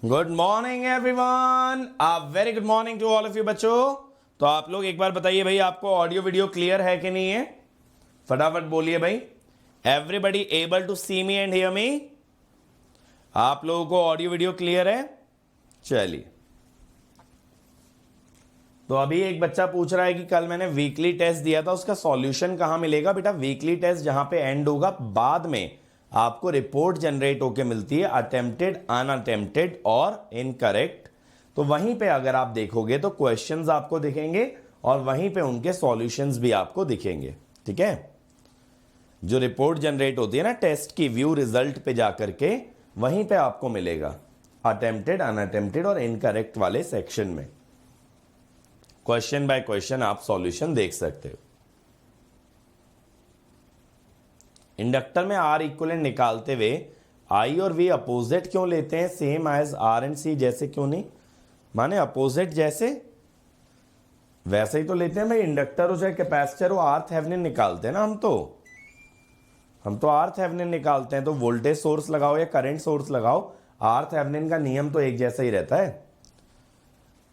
Good morning everyone, a very good morning to all of you बच्चों। तो आप लोग एक बार बताइए भाई, आपको ऑडियो वीडियो क्लियर है कि नहीं है? फटाफट बोलिए भाई। Everybody able to see me and hear me? आप लोगों को ऑडियो वीडियो क्लियर है? चलिए, तो अभी एक बच्चा पूछ रहा है कि कल मैंने वीकली टेस्ट दिया था, उसका सॉल्यूशन कहां मिलेगा? बेटा वीकली टेस्ट जहां पे एंड होगा, बाद में आपको रिपोर्ट जनरेट होके मिलती है, अटेम्प्टेड, अनअटेम्प्टेड और इनकरेक्ट। तो वहीं पे अगर आप देखोगे तो क्वेश्चंस आपको दिखेंगे और वहीं पे उनके सॉल्यूशंस भी आपको दिखेंगे। ठीक है, जो रिपोर्ट जनरेट होती है ना टेस्ट की, व्यू रिजल्ट पे जाकर के वहीं पे आपको मिलेगा अटेम्प्टेड, अनअटेम्प्टेड और इनकरेक्ट वाले सेक्शन में। क्वेश्चन बाय क्वेश्चन आप सॉल्यूशन देख सकते हो। इंडक्टर में आर इक्विवेलेंट निकालते हुए आई और वी अपोजिट क्यों लेते हैं? सेम एज आर एंड सी जैसे क्यों नहीं? माने अपोजिट जैसे वैसे ही तो लेते हैं भाई। इंडक्टर हो चाहे कैपेसिटर हो, आर थेवेनिन निकालते हैं ना हम तो आर थेवेनिन निकालते हैं। तो वोल्टेज सोर्स लगाओ या करंट सोर्स लगाओ, आर थेवेनिन का नियम तो एक जैसा ही रहता है।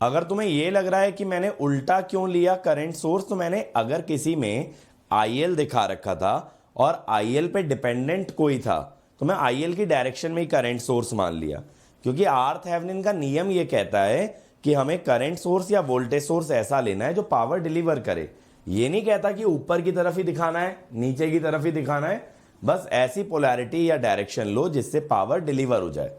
अगर तुम्हें यह लग रहा है कि मैंने उल्टा क्यों लिया करंट सोर्स, तो मैंने अगर किसी में आईएल दिखा रखा था और आईएल पे डिपेंडेंट कोई था तो मैं आईएल की डायरेक्शन में ही करंट सोर्स मान लिया, क्योंकि आर थेवेनिन का नियम यह कहता है कि हमें करंट सोर्स या वोल्टेज सोर्स ऐसा लेना है जो पावर डिलीवर करे। ये नहीं कहता कि ऊपर की तरफ ही दिखाना है, नीचे की तरफ ही दिखाना है, बस ऐसी पोलैरिटी या डायरेक्शन लो जिससे पावर डिलीवर हो जाए।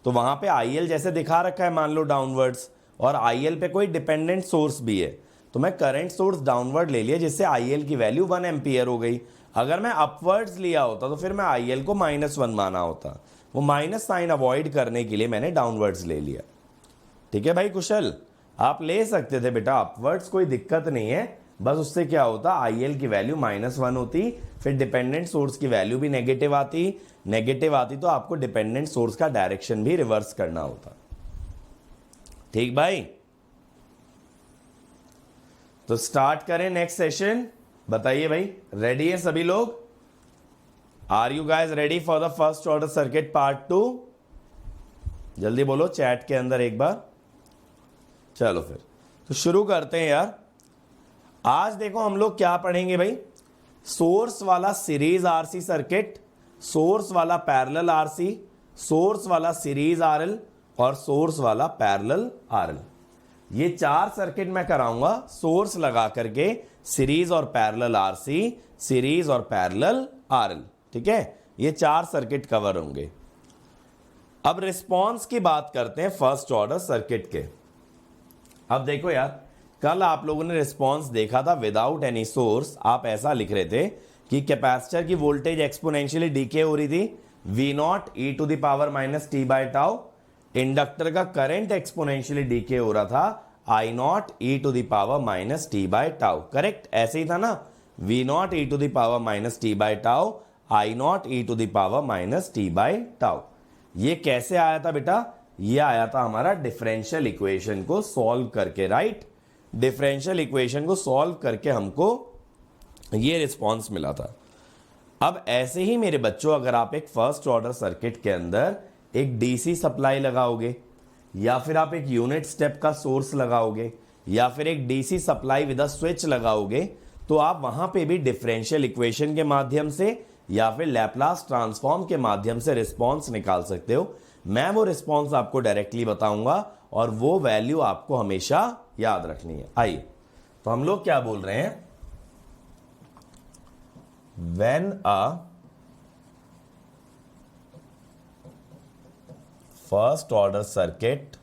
तो वहां पे आईएल जैसे दिखा रखा है मान लो डाउनवर्ड्स, और आईएल पे कोई डिपेंडेंट सोर्स भी है, तो मैं करंट सोर्स डाउनवर्ड ले लिया जिससे आईएल की वैल्यू 1 एम्पियर हो गई। अगर मैं अपवर्ड्स लिया होता तो फिर मैं आईएल को -1 माना होता। वो माइनस साइन अवॉइड करने के लिए मैंने डाउनवर्ड्स ले लिया। ठीक है भाई कुशल, आप ले सकते थे बेटा अपवर्ड्स, कोई दिक्कत नहीं है। बस उससे क्या होता, आईएल की वैल्यू -1 होती, फिर डिपेंडेंट सोर्स की वैल्यू भी नेगेटिव आती तो आपको डिपेंडेंट सोर्स का डायरेक्शन भी रिवर्स करना होता। ठीक भाई, तो स्टार्ट करें नेक्स्ट सेशन। बताइए भाई, रेडी है सभी लोग? Are you guys ready for the first order circuit part 2? जल्दी बोलो चैट के अंदर एक बार। चलो फिर तो शुरू करते हैं यार। आज देखो हम लोग क्या पढ़ेंगे भाई, सोर्स वाला सीरीज आरसी सर्किट, सोर्स वाला पैरेलल आरसी, सोर्स वाला सीरीज आरएल और सोर्स वाला पैरेलल आरएल। ये 4 सर्किट मैं कराऊंगा सोर्स लगा करके, सीरीज और पैरेलल आरसी, सीरीज और पैरेलल आरएल। ठीक है, ये 4 सर्किट कवर होंगे। अब रिस्पांस की बात करते हैं फर्स्ट ऑर्डर सर्किट के। अब देखो यार, कल आप लोगों ने रिस्पांस देखा था विदाउट एनी सोर्स। आप ऐसा लिख रहे थे कि कैपेसिटर की वोल्टेज एक्सपोनेंशियली डीके हो रही थी, V0 e to the power -t/τ। Inductor का करंट एक्सपोनेंशियली डीके हो रहा था, I0 e to the power -t/τ। Correct, ऐसे ही था ना, V0 e to the power -t/τ, I0 e to the power -t/τ। ये कैसे आया था बेटा? ये आया था हमारा डिफरेंशियल इक्वेशन को सॉल्व करके, राइट? डिफरेंशियल इक्वेशन को सॉल्व करके हमको ये रिस्पॉन्स मिला था। अब ऐसे ही मेरे बच्चों, अगर आप एक फर्स्ट ऑर्डर सर्किट के अंदर एक डीसी सप्लाई लगाओगे, या फिर आप एक यूनिट स्टेप का सोर्स लगाओगे, या फिर एक DC supply with a switch लगाओगे, तो आप वहां पे भी डिफरेंशियल इक्वेशन के माध्यम से या फिर लैप्लास ट्रांसफॉर्म के माध्यम से रिस्पॉन्स निकाल सकते हो। मैं वो रिस्पॉन्स आपको डायरेक्टली बताऊंगा और वो वैल्यू आपको हमेशा याद रखनी है। आइए, तो हम लोग क्या बोल रहे हैं, when a first order circuit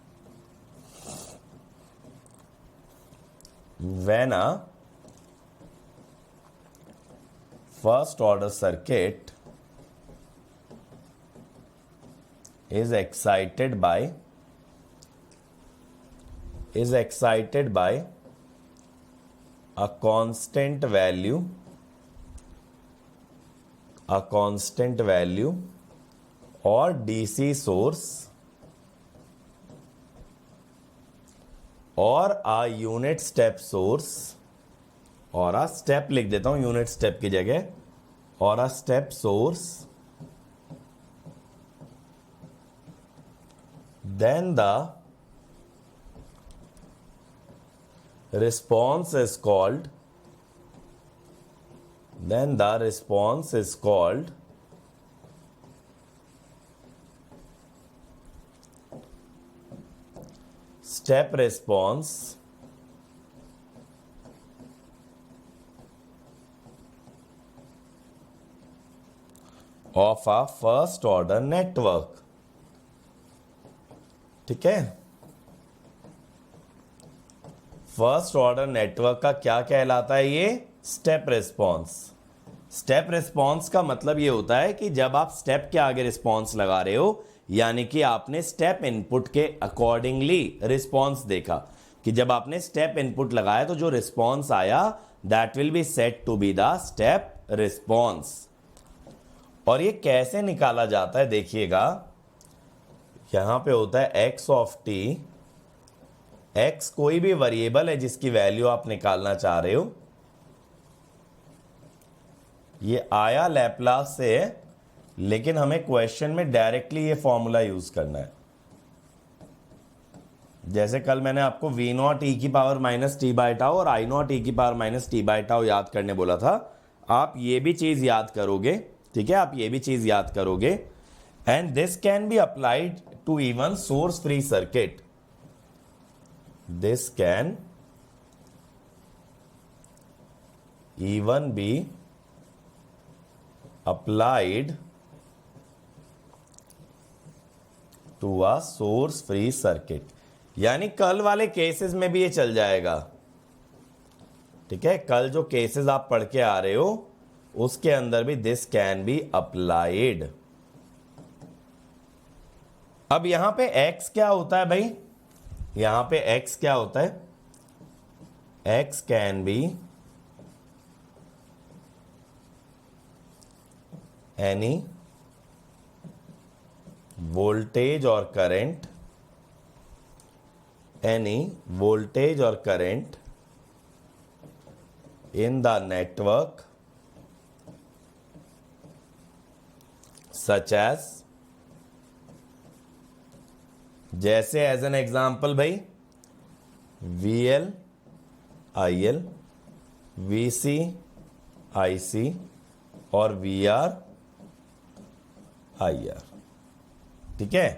is excited by a constant value or DC source और a unit step source, और a step लिख देता हूं यूनिट स्टेप की जगह, और a step source then the response is called step response of a first order network. ठीक है, फर्स्ट ऑर्डर नेटवर्क का क्या कहलाता है? ये स्टेप रिस्पॉन्स। स्टेप रिस्पॉन्स का मतलब ये होता है कि जब आप स्टेप के आगे रिस्पॉन्स लगा रहे हो, यानी कि आपने स्टेप इनपुट के अकॉर्डिंगली रिस्पॉन्स देखा, कि जब आपने स्टेप इनपुट लगाया तो जो रिस्पॉन्स आया that will be set to be the step response. और ये कैसे निकाला जाता है देखिएगा, यहां पे होता है एक्स ऑफ टी। एक्स कोई भी वेरिएबल है जिसकी वैल्यू आप निकालना चाह रहे हो। ये आया लैप्लास से है, लेकिन हमें क्वेश्चन में डायरेक्टली ये फॉर्मूला यूज करना है। जैसे कल मैंने आपको वी नॉट ई की power minus T by tau और आई नॉट ई की power minus T by tau याद करने बोला था, आप ये भी चीज याद करोगे। ठीक है, आप ये भी चीज याद करोगे। And this can be applied to even source free circuit. This can even be applied to a source free circuit। यानी कल वाले केसेस में भी ये चल जाएगा। ठीक है, कल जो केसेस आप पढ़ के आ रहे हो उसके अंदर भी दिस कैन बी अप्लाइड। अब यहां पे x क्या होता है भाई? यहां पे x क्या होता है? x can be any voltage और करंट, एनी वोल्टेज और current in the network such as, जैसे एज एन एग्जाम्पल भाई VL IL, VC IC और VR IR। ठीक है,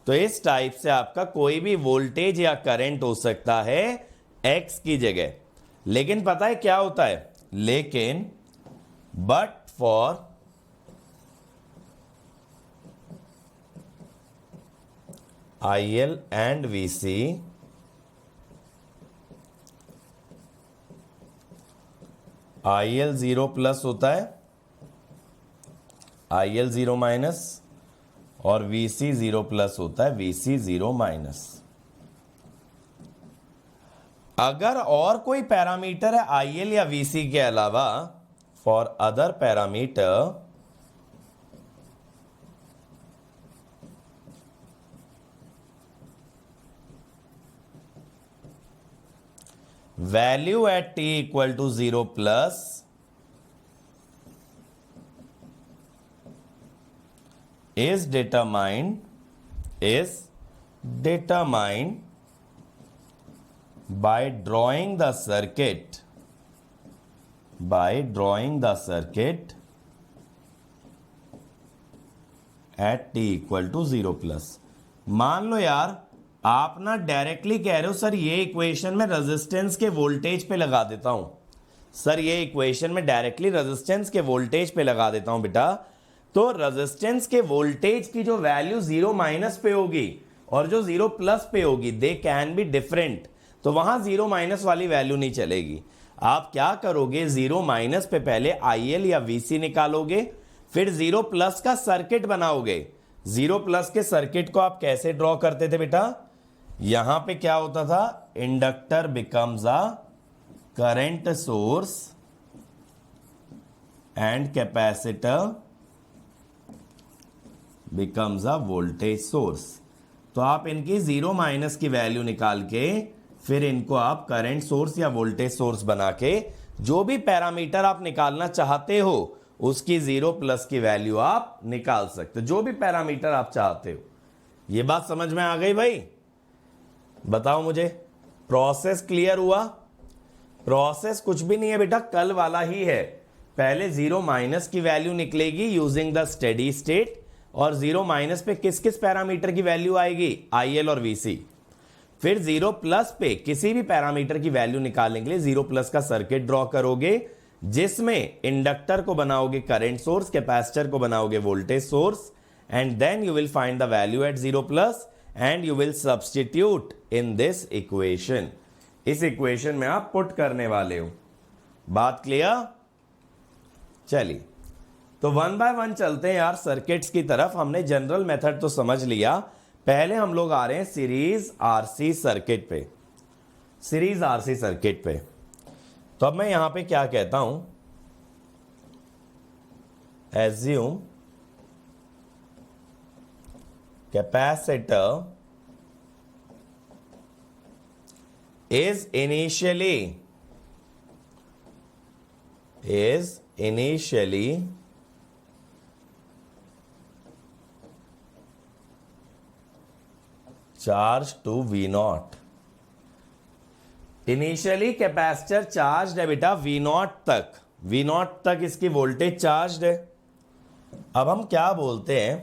तो इस टाइप से आपका कोई भी वोल्टेज या करंट हो सकता है X की जगह। लेकिन पता है क्या होता है? लेकिन but for IL and VC IL 0 plus होता है, IL 0 माइनस, और VC 0 प्लस होता है, VC 0 माइनस। अगर और कोई पैरामीटर है IL या VC के अलावा, for other parameter value at t equal to 0 plus is determined by drawing the circuit at t equal to 0 plus। मान लो यार आप ना डायरेक्टली कह रहे हो सर ये इक्वेशन में रेजिस्टेंस के वोल्टेज पे लगा देता हूं, सर ये इक्वेशन में डायरेक्टली रेजिस्टेंस के वोल्टेज पे लगा देता हूं बेटा, तो रेजिस्टेंस के वोल्टेज की जो वैल्यू 0 माइनस पे होगी और जो 0 प्लस पे होगी दे कैन बी डिफरेंट, तो वहां 0 माइनस वाली वैल्यू नहीं चलेगी। आप क्या करोगे, 0 माइनस पे पहले IL या VC निकालोगे, फिर 0 प्लस का सर्किट बनाओगे। 0 प्लस के सर्किट को आप कैसे ड्रॉ करते थे बेटा? यहां पे क्या होता था, inductor becomes a current source and capacitor becomes a voltage source. तो आप इनकी 0 माइनस की वैल्यू निकाल के फिर इनको आप करंट सोर्स या वोल्टेज सोर्स बना के जो भी पैरामीटर आप निकालना चाहते हो उसकी 0 प्लस की वैल्यू आप निकाल सकते हो, जो भी पैरामीटर आप चाहते हो। ये बात समझ में आ गई भाई? बताओ मुझे, प्रोसेस क्लियर हुआ? प्रोसेस कुछ भी नहीं है बेटा, कल वाला ही है। पहले 0 माइनस की वैल्यू निकलेगी यूजिंग द स्टेडी स्टेट, और 0 माइनस पे किस किस पैरामीटर की वैल्यू आएगी? IL और VC। फिर 0 प्लस पे किसी भी पैरामीटर की वैल्यू निकालने के लिए 0 प्लस का सर्किट ड्रॉ करोगे, जिसमें इंडक्टर को बनाओगे करंट सोर्स, कैपेसिटर को बनाओगे voltage source, and then you will find the value at 0 plus and you will substitute in this equation. इस इक्वेशन में आप पुट करने वाले हो। बात क्लियर? चलिए, तो 1 बाय 1 चलते हैं यार सर्किट्स की तरफ। हमने जनरल मेथड तो समझ लिया, पहले हम लोग आ रहे हैं सीरीज RC सर्किट पे। सीरीज RC सर्किट पे तो अब मैं यहां पे क्या कहता हूं, assume capacitor is initially charged to V0। Initially capacitor charge है बेटा V0 तक, V0 तक इसकी वोल्टेज चार्ज है। अब हम क्या बोलते हैं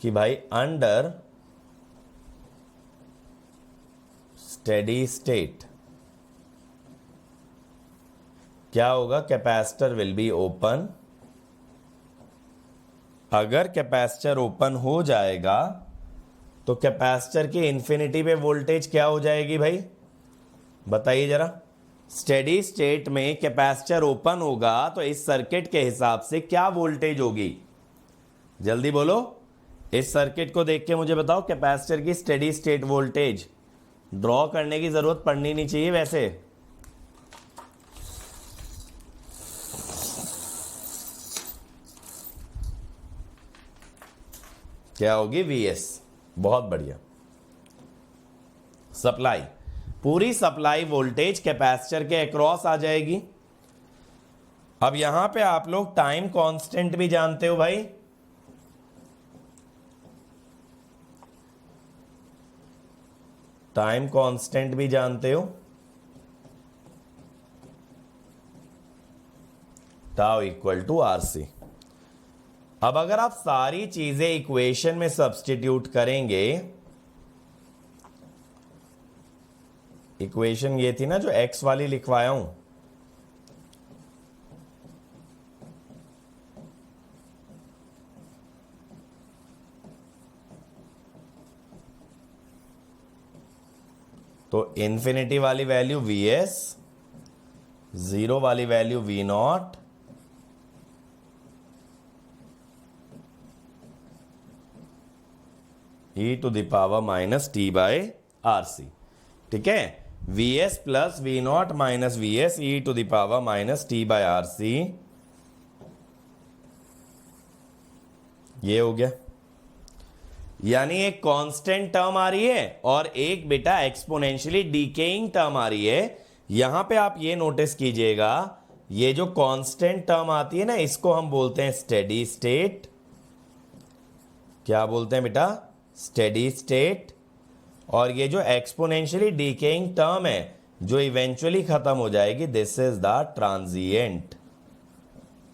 कि भाई अंडर स्टेडी स्टेट क्या होगा? Capacitor will be open. अगर कैपेसिटर ओपन हो जाएगा तो कैपेसिटर की इंफिनिटी पे वोल्टेज क्या हो जाएगी भाई? बताइए जरा। स्टेडी स्टेट में कैपेसिटर ओपन होगा तो इस सर्किट के हिसाब से क्या वोल्टेज होगी? जल्दी बोलो, इस सर्किट को देख के मुझे बताओ कैपेसिटर की स्टेडी स्टेट वोल्टेज। ड्रॉ करने की जरूरत पड़नी नहीं चाहिए वैसे। क्या होगी? VS। बहुत बढ़िया। सप्लाई, पूरी सप्लाई वोल्टेज कैपेसिटर के अक्रॉस आ जाएगी। अब यहां पे आप लोग टाइम कांस्टेंट भी जानते हो भाई। टाइम कांस्टेंट भी जानते हो, टाउ इक्वल टू RC। अब अगर आप सारी चीजें इक्वेशन में सब्स्टिट्यूट करेंगे, इक्वेशन ये थी ना जो x वाली लिखवाया हूं, तो इन्फिनिटी वाली वैल्यू VS, 0 वाली value V0, e to the power minus t by RC। ठीक है, VS plus V0 minus VS e to the power minus t by RC। ये हो गया, यानी एक कांस्टेंट टर्म आ रही है और एक बेटा एक्सपोनेंशियली डीकेइंग टर्म आ रही है। यहां पे आप ये नोटिस कीजिएगा, ये जो कांस्टेंट टर्म आती है ना, इसको हम बोलते हैं स्टेडी स्टेट। क्या बोलते हैं बेटा? Steady state. और ये जो एक्सपोनेंशियली डीकेइंग टर्म है जो इवेंचुअली खत्म हो जाएगी, this is the transient.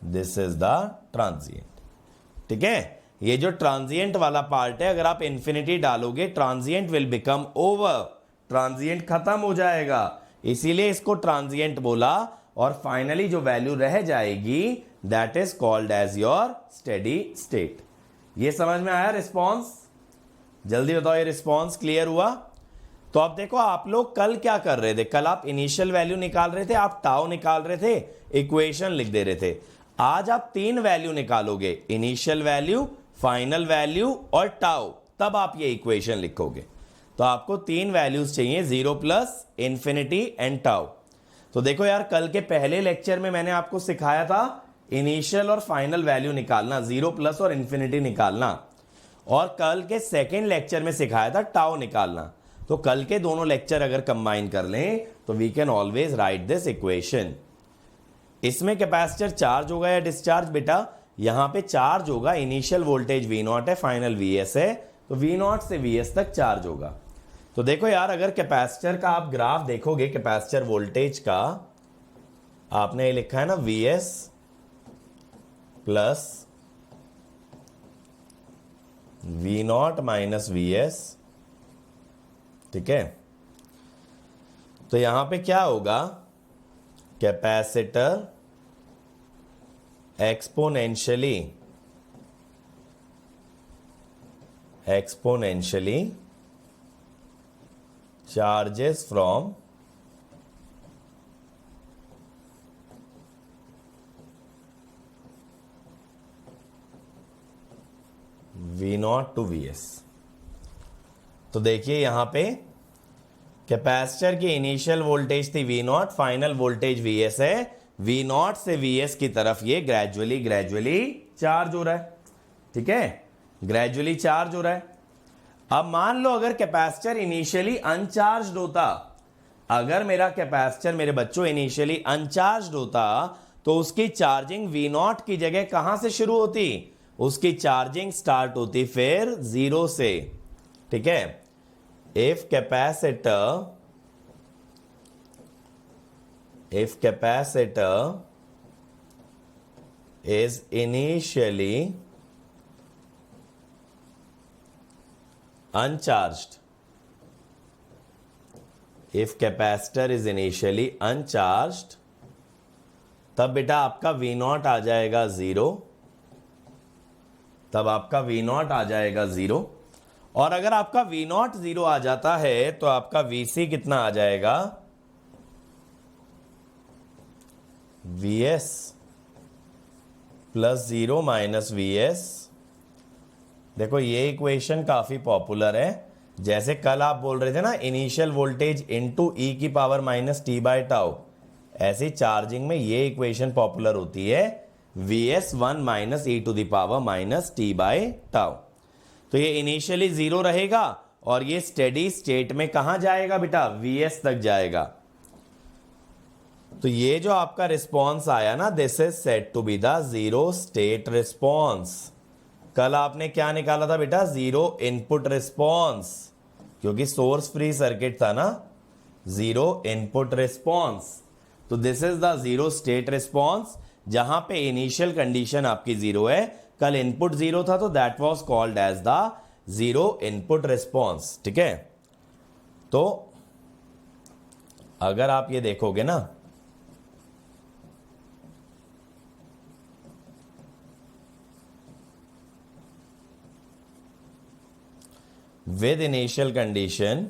This is the transient. ठीक है, ये जो ट्रांजिएंट वाला पार्ट है, अगर आप इंफिनिटी डालोगे transient will become over, transient खत्म हो जाएगा, इसीलिए इसको ट्रांजिएंट बोला। और फाइनली जो वैल्यू रह जाएगी that is called as your steady state. ये समझ में आया रिस्पॉन्स? जल्दी बताओ, ये रिस्पॉन्स क्लियर हुआ? तो अब देखो, आप लोग कल क्या कर रहे थे? कल आप इनिशियल वैल्यू निकाल रहे थे, आप टाउ निकाल रहे थे, इक्वेशन लिख दे रहे थे। आज आप 3 वैल्यू निकालोगे, इनिशियल वैल्यू, फाइनल वैल्यू और टाउ, तब आप ये इक्वेशन लिखोगे। तो आपको 3 वैल्यूज चाहिए, 0 प्लस, इंफिनिटी एंड टाउ। तो देखो यार, कल के पहले लेक्चर में मैंने आपको सिखाया था इनिशियल और फाइनल वैल्यू निकालना, 0 प्लस और इंफिनिटी निकालना, और कल के सेकेंड लेक्चर में सिखाया था टाउ निकालना। तो कल के दोनों लेक्चर अगर कंबाइन कर लें तो we can always write this equation. इसमें कैपेसिटर चार्ज होगा या डिस्चार्ज? बेटा यहां पे चार्ज होगा, इनिशियल वोल्टेज वी नॉट है, फाइनल वी एस है, तो वी नॉट से वी एस तक चार्ज होगा। तो देखो यार, अगर कैपेसिटर का आप ग्राफ देखोगे, कैपेसिटर वोल्टेज का, आपने लिखा है ना V S plus V naught minus V S, ठीक है। तो यहां पे क्या होगा, capacitor exponentially charges from V naught to V S. तो देखिए यहां पे कैपेसिटर की इनिशियल वोल्टेज थी V naught, final voltage V S है, वी नॉट से वी एस की तरफ ये ग्रेजुअली चार्ज हो रहा है, ठीक है, ग्रेजुअली चार्ज हो रहा है। अब मान लो अगर कैपेसिटर इनिशियली अनचार्ज्ड होता, अगर मेरा कैपेसिटर मेरे बच्चों इनिशियली अनचार्ज्ड होता, तो उसकी चार्जिंग वी नॉट की जगह कहां से शुरू होती, उसकी चार्जिंग स्टार्ट होती फिर 0 से, ठीक है। If capacitor is initially uncharged, if capacitor is initially uncharged, तब बेटा आपका V नॉट आ जाएगा 0, तब आपका V नॉट आ जाएगा 0। और अगर आपका V नॉट 0 आ जाता है तो आपका VC कितना आ जाएगा, Vs प्लस 0 माइनस Vs। देखो ये इक्वेशन काफी पॉपुलर है, जैसे कल आप बोल रहे थे ना इनिशियल वोल्टेज इनटू ई की power minus T by tau, ऐसी चार्जिंग में ये इक्वेशन पॉपुलर होती है, Vs 1 minus e to the power minus T by tau. तो ये इनिशियली 0 रहेगा और ये स्टेडी स्टेट में कहां जाएगा बेटा, Vs तक जाएगा। तो ये जो आपका रिस्पॉन्स आया ना, this is said to be the zero state response. कल आपने क्या निकाला था बेटा, जीरो इनपुट रिस्पॉन्स, क्योंकि सोर्स फ्री सर्किट था ना, जीरो इनपुट रिस्पॉन्स। तो this is the zero state response, जहां पे इनिशियल कंडीशन आपकी 0 है, कल इनपुट 0 था, तो that was called as the zero input response, ठीक है। तो अगर आप ये देखोगे ना, विद इनिशियल कंडीशन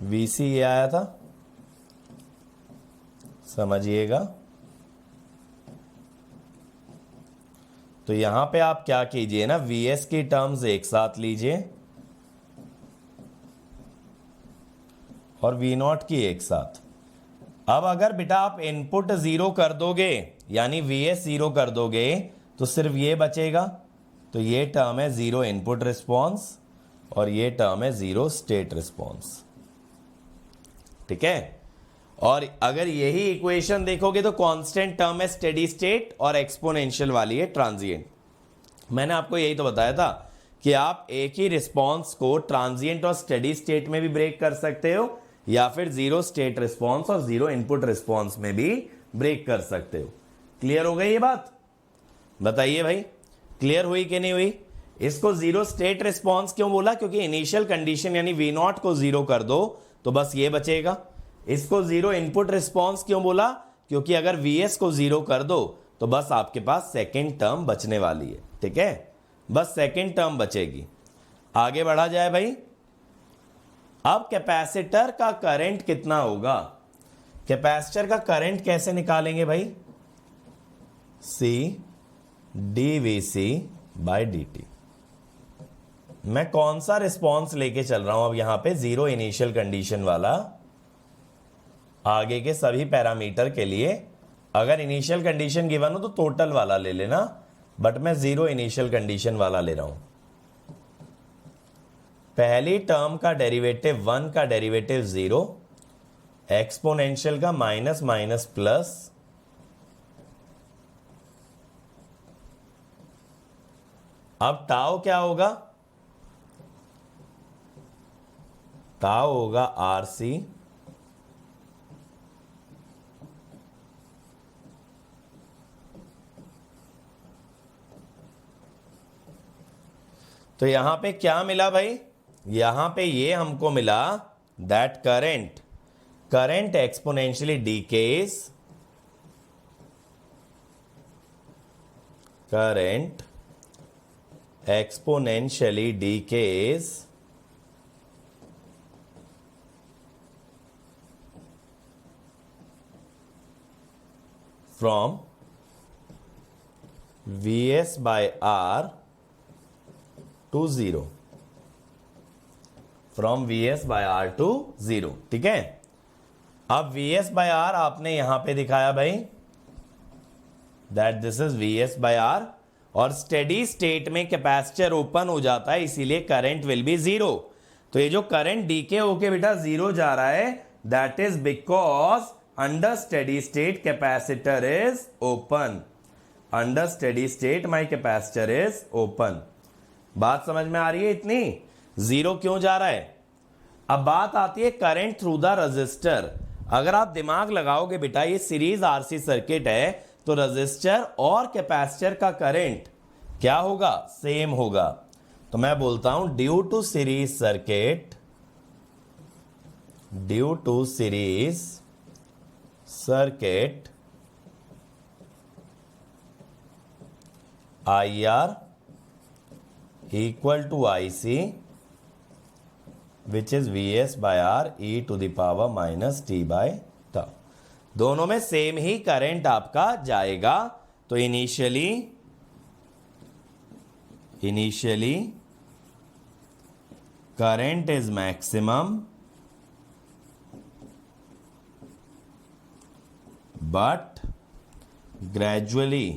VC ये आया था, समझिएगा। तो यहां पे आप क्या कीजिए ना, Vs की टर्म्स एक साथ लीजिए और V नॉट की एक साथ। अब अगर बेटा आप इनपुट 0 कर दोगे, यानी Vs 0 कर दोगे, तो सिर्फ ये बचेगा। तो ये टर्म है जीरो इनपुट रिस्पॉन्स और ये टर्म है जीरो स्टेट रिस्पॉन्स, ठीक है। और अगर यही इक्वेशन देखोगे तो कांस्टेंट टर्म है स्टेडी स्टेट और एक्सपोनेंशियल वाली है ट्रांजिएंट। मैंने आपको यही तो बताया था कि आप एक ही रिस्पॉन्स को ट्रांजिएंट और स्टेडी स्टेट में भी ब्रेक कर सकते हो, या फिर जीरो स्टेट रिस्पॉन्स और जीरो इनपुट रिस्पॉन्स में भी ब्रेक कर सकते हो। क्लियर हो गई ये बात, बताइए भाई, क्लियर हुई कि नहीं हुई। इसको जीरो स्टेट रिस्पॉन्स क्यों बोला, क्योंकि इनिशियल कंडीशन यानी वी नॉट को 0 कर दो तो बस ये बचेगा। इसको जीरो इनपुट रिस्पॉन्स क्यों बोला, क्योंकि अगर Vs को 0 कर दो तो बस आपके पास सेकेंड टर्म बचने वाली है, ठीक है, बस सेकेंड टर्म बचेगी। आगे बढ़ा जाए भाई। अब कैपेसिटर का करंट कितना होगा, कैपेसिटर का करंट कैसे निकालेंगे भाई, C dVc बाय dt। मैं कौन सा रिस्पॉन्स लेके चल रहा हूं अब यहां पे, जीरो इनिशियल कंडीशन वाला। आगे के सभी पैरामीटर के लिए अगर इनिशियल कंडीशन गिवन हो तो टोटल वाला ले लेना, बट मैं जीरो इनिशियल कंडीशन वाला ले रहा हूं। पहली टर्म का डेरिवेटिव 1 का डेरिवेटिव 0, एक्सपोनेंशियल का माइनस माइनस प्लस, अब टाउ क्या होगा? टाउ होगा RC तो यहां पे क्या मिला भाई? यहां पे ये हमको मिला that current exponentially decays, current exponentially decays from Vs by R to 0, from Vs by R to 0। ठीक है, अब Vs by R आपने यहां पे दिखाया भाई, that this is Vs by R, और स्टेडी स्टेट में कैपेसिटर ओपन हो जाता है, इसीलिए करंट विल बी 0। तो ये जो करंट डीके होके बेटा 0 जा रहा है, that is because under steady state capacitor is open, under steady state my capacitor is open. बात समझ में आ रही है इतनी? 0 क्यों जा रहा है? अब बात आती है करंट थ्रू द रजिस्टर। अगर आप दिमाग लगाओगे बेटा, ये सीरीज आरसी सर्किट है, तो रजिस्टर और कैपेसिटर का करंट क्या होगा? सेम होगा। तो मैं बोलता हूं due to series circuit, due to series circuit IR equal to IC which is Vs by R e to the power minus t by tau। दोनों में सेम ही करंट आपका जाएगा। तो initially current is maximum but gradually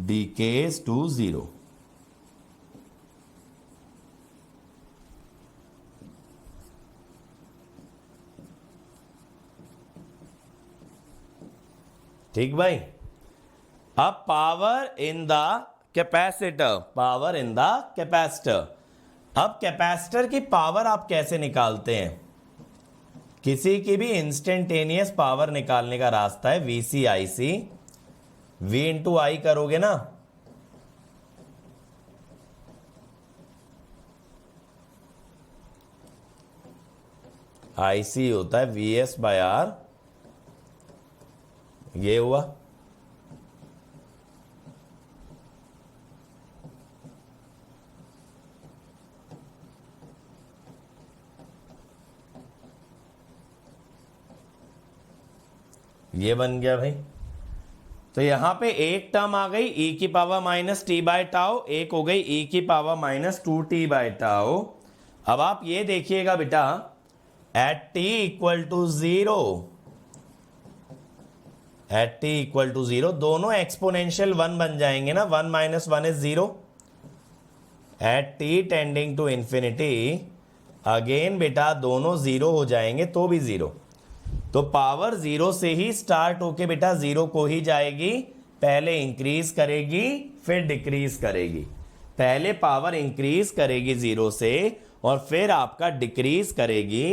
decays to 0। ठीक भाई। अब power in the capacitor, power in the capacitor. अब capacitor की पावर आप कैसे निकालते हैं? किसी की भी इंस्टेंटेनियस पावर निकालने का रास्ता है VC IC, V इंटू आई करोगे ना, IC होता है Vs by R, ये हुआ। ये बन गया भाई। तो यहां पे एक टर्म आ गई e की power minus T by tau, एक हो गई e की power minus 2t bye tau. अब आप ये देखिएगा बेटा, at t equal to 0, at t equal to 0 दोनों एक्सपोनेंशियल 1 बन जाएंगे ना, 1 minus 1 is 0। At t tending to infinity again बेटा दोनों 0 हो जाएंगे, तो भी 0। तो पावर 0 से ही स्टार्ट होके बेटा 0 को ही जाएगी, पहले इंक्रीज करेगी फिर डिक्रीज करेगी। पहले पावर इंक्रीज करेगी 0 से और फिर आपका डिक्रीज करेगी।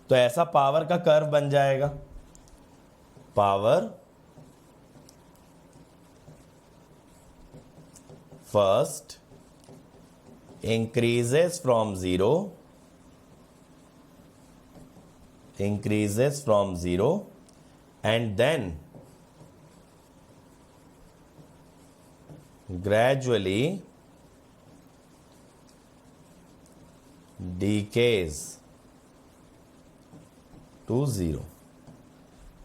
तो ऐसा पावर का कर्व बन जाएगा। Power first increases from 0, increases from 0 and then gradually decays to 0।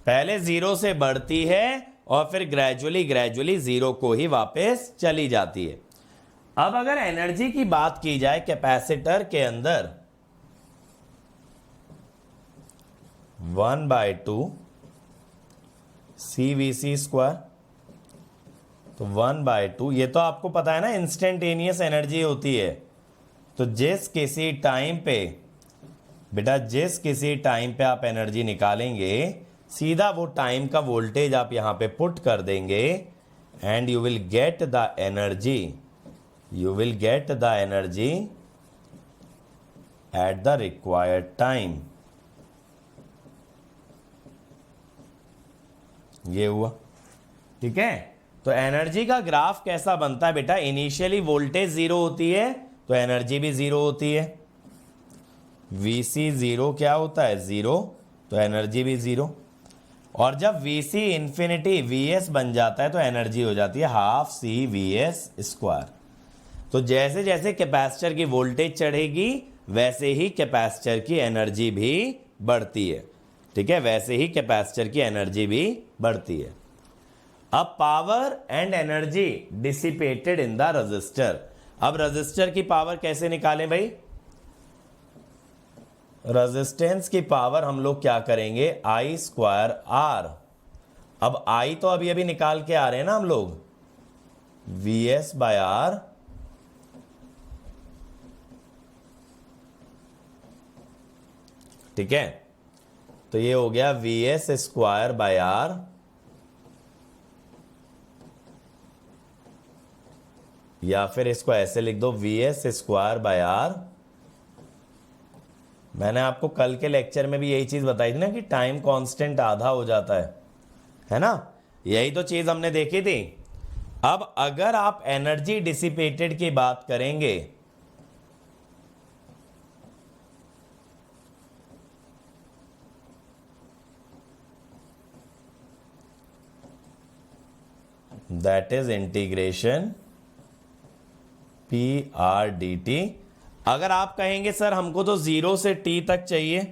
पहले 0 से बढ़ती है और फिर ग्रेजुअली 0 को ही वापस चली जाती है। अब अगर एनर्जी की बात की जाए कैपेसिटर के अंदर, 1/2 CVC स्क्वायर, तो 1/2 ये तो आपको पता है ना इंस्टेंटेनियस एनर्जी होती है। तो जिस किसी टाइम पे बेटा, जिस किसी टाइम पे आप एनर्जी निकालेंगे, सीधा वो टाइम का वोल्टेज आप यहां पे पुट कर देंगे and you will get the energy you will get the energy at the required time. ये हुआ, ठीक है। तो एनर्जी का ग्राफ कैसा बनता है बेटा, इनिशियली वोल्टेज जीरो होती है तो एनर्जी भी जीरो होती है। Vc जीरो क्या होता है, जीरो, तो एनर्जी भी जीरो। और जब Vc इंफिनिटी Vs बन जाता है तो एनर्जी हो जाती है हाफ सी Vs स्क्वायर। तो जैसे जैसे कैपेसिटर की वोल्टेज चढ़ेगी वैसे ही कैपेसिटर की एनर्जी भी बढ़ती है, ठीक है, वैसे ही कैपेसिटर की एनर्जी भी बढ़ती है। अब power and energy dissipated in the register. अब रजिस्टर की पावर कैसे निकालें भाई, रेजिस्टेंस की पावर हम लोग क्या करेंगे, आई स्क्वायर आर। अब आई तो अभी अभी निकाल के आ रहे हैं ना हम लोग, Vs बाय आर, ठीक है। तो ये हो गया Vs स्क्वायर बाय आर, या फिर इसको ऐसे लिख दो Vs स्क्वायर बाय आर। मैंने आपको कल के लेक्चर में भी यही चीज बताई थी ना कि टाइम कांस्टेंट आधा हो जाता है ना, यही तो चीज हमने देखी थी। अब अगर आप एनर्जी डिसिपेटेड की बात करेंगे, दैट इज इंटीग्रेशन P/r/dt। अगर आप कहेंगे सर हमको तो 0 से t तक चाहिए,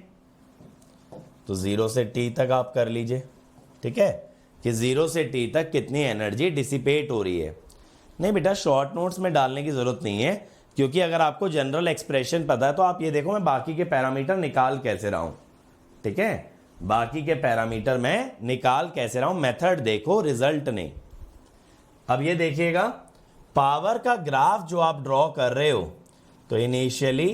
तो 0 से t तक आप कर लीजिए, ठीक है, कि 0 से t तक कितनी एनर्जी डिसिपेट हो रही है। नहीं बेटा, शॉर्ट नोट्स में डालने की जरूरत नहीं है, क्योंकि अगर आपको जनरल एक्सप्रेशन पता है तो आप ये देखो मैं बाकी के पैरामीटर निकाल कैसे रहा हूं, ठीक है, बाकी के पैरामीटर मैं निकाल कैसे रहा हूं, मेथड देखो, रिजल्ट नहीं। अब ये देखिएगा, पावर का ग्राफ जो आप ड्रॉ कर रहे हो, तो initially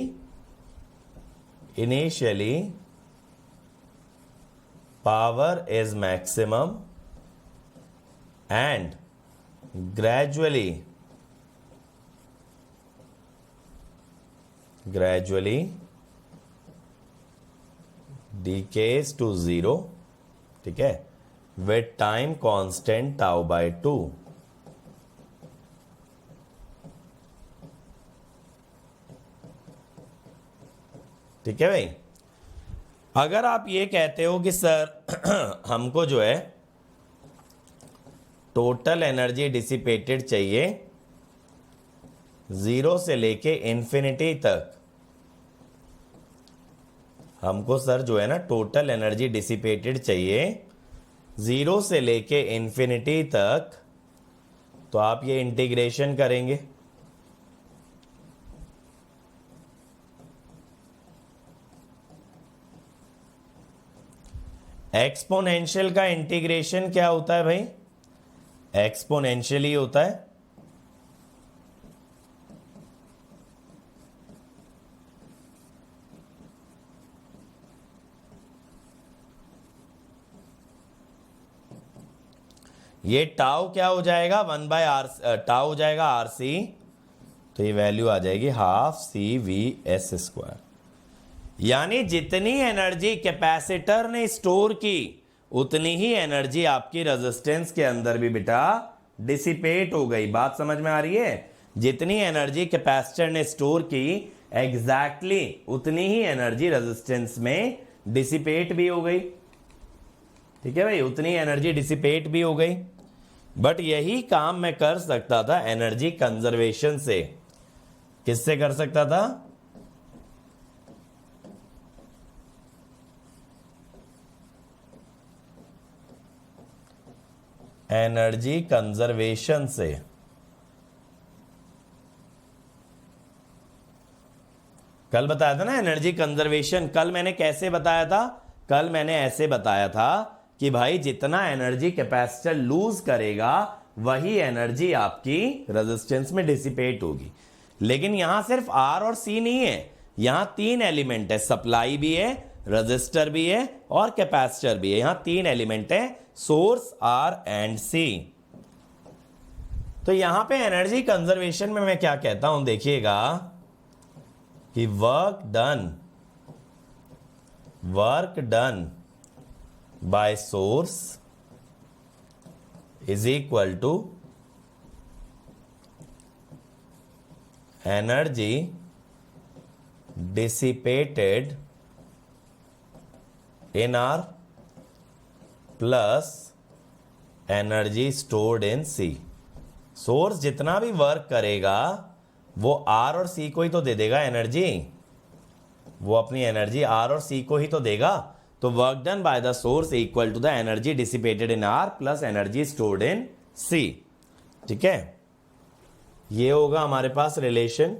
power is maximum and gradually decays to 0, ठीक है, with time constant tau by 2। ठीक है भाई। अगर आप ये कहते हो कि सर हमको जो है टोटल एनर्जी डिसिपेटेड चाहिए 0 से लेके इंफिनिटी तक, हमको सर जो है ना टोटल एनर्जी डिसिपेटेड चाहिए 0 से लेके इंफिनिटी तक, तो आप ये इंटीग्रेशन करेंगे, एक्सपोनेंशियल का इंटीग्रेशन क्या होता है भाई, एक्सपोनेंशियल ही होता है। ये टाउ क्या हो जाएगा, 1/r, टाउ हो जाएगा RC, तो ये वैल्यू आ जाएगी हाफ CV/s स्क्वायर। यानी जितनी एनर्जी कैपेसिटर ने स्टोर की उतनी ही एनर्जी आपकी रेजिस्टेंस के अंदर भी बेटा डिसिपेट हो गई। बात समझ में आ रही है, जितनी एनर्जी कैपेसिटर ने स्टोर की एग्जैक्टली उतनी ही एनर्जी रेजिस्टेंस में डिसिपेट भी हो गई, ठीक है भाई, उतनी एनर्जी डिसिपेट भी हो गई। बट यही काम मैं कर सकता था एनर्जी कंजर्वेशन से। किससे कर सकता था, एनर्जी कंजर्वेशन से। कल बताया था ना एनर्जी कंजर्वेशन, कल मैंने कैसे बताया था, कल मैंने ऐसे बताया था कि भाई जितना एनर्जी कैपेसिटर लूज करेगा वही एनर्जी आपकी रेजिस्टेंस में डिसिपेट होगी। लेकिन यहां सिर्फ R और C नहीं है, यहां 3 एलिमेंट है, सप्लाई भी है, रजिस्टर भी है और कैपेसिटर भी है। यहां 3 एलिमेंट है, सोर्स, R एंड C। तो यहां पे एनर्जी कंजर्वेशन में मैं क्या कहता हूं, देखिएगा कि work done by source is equal to energy dissipated in R plus energy stored in C. Source जितना भी वर्क करेगा वो आर और सी को ही तो दे देगा एनर्जी, वो अपनी एनर्जी आर और सी को ही तो देगा। तो work done by the source equal to the energy dissipated in R plus energy stored in C. ठीक है, ये होगा हमारे पास रिलेशन।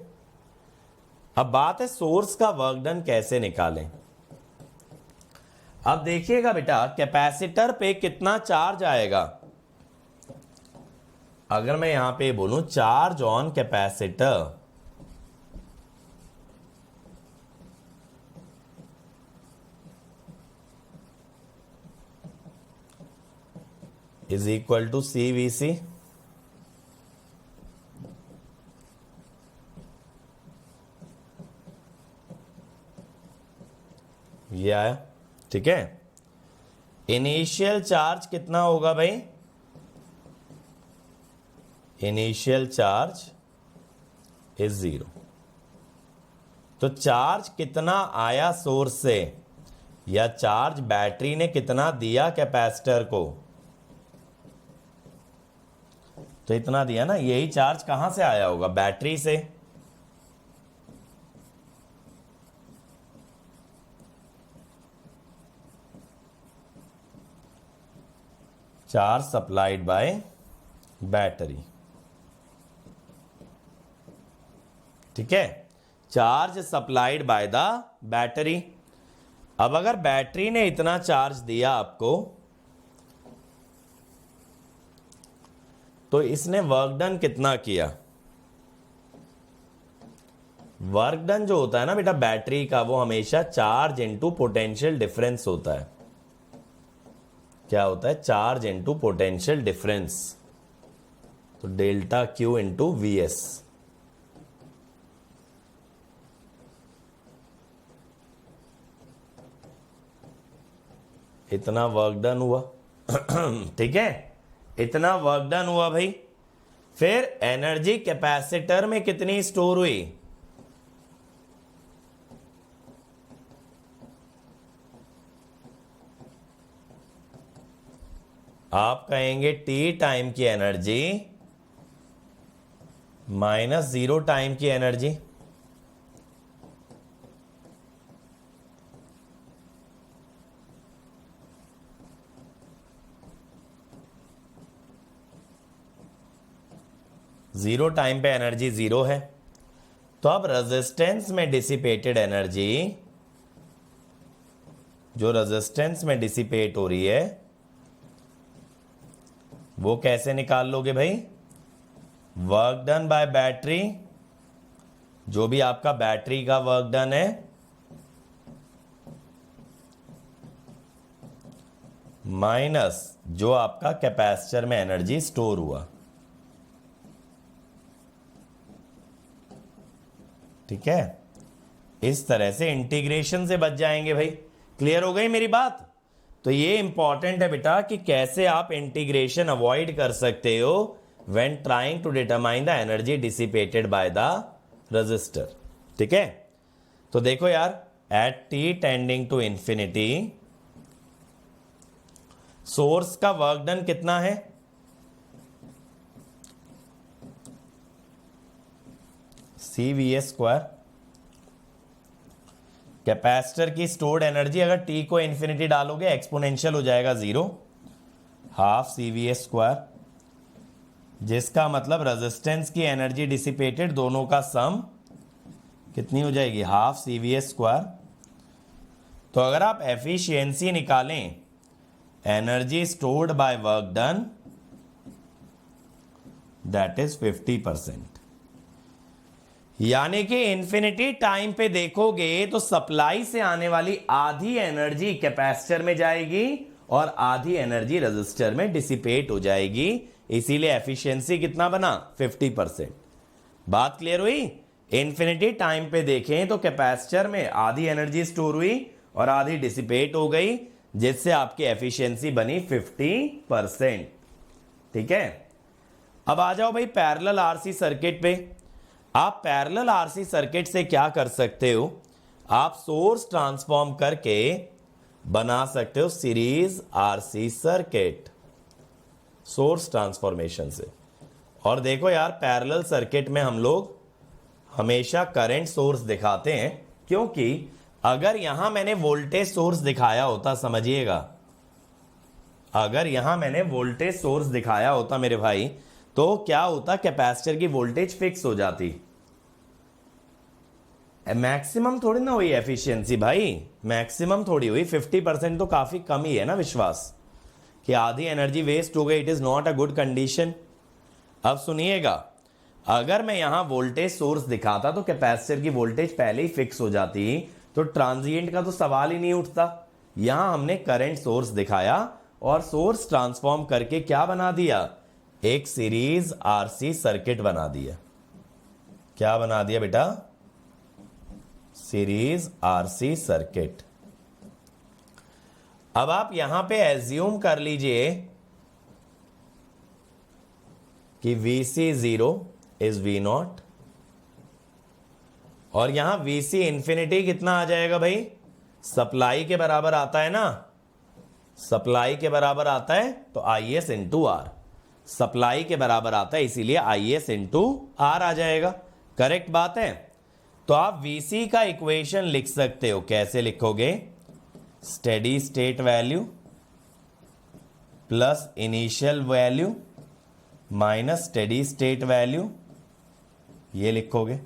अब बात है सोर्स का वर्क डन कैसे निकालें। अब देखिएगा बेटा, कैपेसिटर पे कितना चार्ज आएगा। अगर मैं यहां पे बोलूं charge on capacitor, is equal to CVC। ये आया, ठीक है। इनिशियल चार्ज कितना होगा भाई, इनिशियल चार्ज इज 0। तो चार्ज कितना आया सोर्स से, या चार्ज बैटरी ने कितना दिया कैपेसिटर को, तो इतना दिया ना। यही चार्ज कहां से आया होगा, बैटरी से। चार्ज सप्लाइड बाय बैटरी, ठीक है, charge supplied by the battery. अब अगर बैटरी ने इतना चार्ज दिया आपको, तो इसने वर्क डन कितना किया। वर्क डन जो होता है ना बेटा बैटरी का, वो हमेशा चार्ज इनटू पोटेंशियल डिफरेंस होता है। क्या होता है, चार्ज इनटू पोटेंशियल डिफरेंस। तो डेल्टा क्यू इनटू वीएस। इतना वर्क डन हुआ ठीक है, इतना वर्क डन हुआ भाई। फिर एनर्जी कैपेसिटर में कितनी स्टोर हुई, आप कहेंगे T टाइम की एनर्जी माइनस 0 टाइम की एनर्जी। जीरो टाइम पे एनर्जी 0 है। तो अब रेजिस्टेंस में डिसिपेटेड एनर्जी, जो रेजिस्टेंस में डिसिपेट हो रही है, वो कैसे निकाल लोगे भाई, वर्क डन बाय बैटरी, जो भी आपका बैटरी का वर्क डन है, माइनस जो आपका कैपेसिटर में एनर्जी स्टोर हुआ। ठीक है, इस तरह से इंटीग्रेशन से बच जाएंगे भाई। क्लियर हो गई मेरी बात। तो ये इंपॉर्टेंट है बेटा कि कैसे आप इंटीग्रेशन अवॉइड कर सकते हो when trying to determine the energy dissipated by the resistor. ठीक है, तो देखो यार, at t tending to infinity source का वर्क डन कितना है, CVS स्क्वायर। कैपेसिटर की स्टोर्ड एनर्जी अगर t को इंफिनिटी डालोगे एक्सपोनेंशियल हो जाएगा 0, हाफ CVS स्क्वायर, जिसका मतलब रेजिस्टेंस की एनर्जी डिसिपेटेड दोनों का सम कितनी हो जाएगी, हाफ CVS स्क्वायर। तो अगर आप एफिशिएंसी निकालें, energy stored by work done, that is 50%। यानी कि इंफिनिटी टाइम पे देखोगे तो सप्लाई से आने वाली आधी एनर्जी कैपेसिटर में जाएगी और आधी एनर्जी रेजिस्टर में डिसिपेट हो जाएगी। इसीलिए एफिशिएंसी कितना बना 50%। बात क्लियर हुई। इन्फिनिटी टाइम पे देखें तो कैपेसिटर में आधी एनर्जी स्टोर हुई और आधी डिसिपेट हो गई, जिससे आपकी एफिशिएंसी बनी 50%। ठीक है, अब आ जाओ भाई पैरेलल आरसी सर्किट पे। आप पैरेलल आरसी सर्किट से क्या कर सकते हो, आप सोर्स ट्रांसफॉर्म करके बना सकते हो series RC circuit, source transformation से। और देखो यार, पैरेलल सर्किट में हम लोग हमेशा करंट सोर्स दिखाते हैं, क्योंकि अगर यहां मैंने वोल्टेज सोर्स दिखाया होता, समझिएगा, अगर यहां मैंने वोल्टेज सोर्स दिखाया होता मेरे भाई, तो क्या होता, कैपेसिटर की वोल्टेज फिक्स हो जाती। मैक्सिमम थोड़ी ना हुई एफिशिएंसी भाई, मैक्सिमम थोड़ी हुई, 50% तो काफी कम ही है ना विश्वास, कि आधी एनर्जी वेस्ट हो गई। It is not a good condition. अब सुनिएगा, अगर मैं यहां वोल्टेज सोर्स दिखाता तो कैपेसिटर की वोल्टेज पहले ही फिक्स हो जाती, तो ट्रांजिएंट का तो सवाल ही नहीं उठता। यहां हमने करंट सोर्स दिखाया और सोर्स ट्रांसफॉर्म करके क्या बना दिया, एक सीरीज आरसी सर्किट बना दिया। क्या बना दिया बेटा, सीरीज आरसी सर्किट। अब आप यहां पे एज्यूम कर लीजिए कि VC0 इज V0, और यहां VC इंफिनिटी कितना आ जाएगा भाई, सप्लाई के बराबर आता है ना, सप्लाई के बराबर आता है, तो IS इंटू आर, सप्लाई के बराबर आता है, इसीलिए IS इंटू आर आ जाएगा। करेक्ट बात है। तो आप VC का इक्वेशन लिख सकते हो, कैसे लिखोगे, steady state value plus initial value minus steady state value, ये लिखोगे।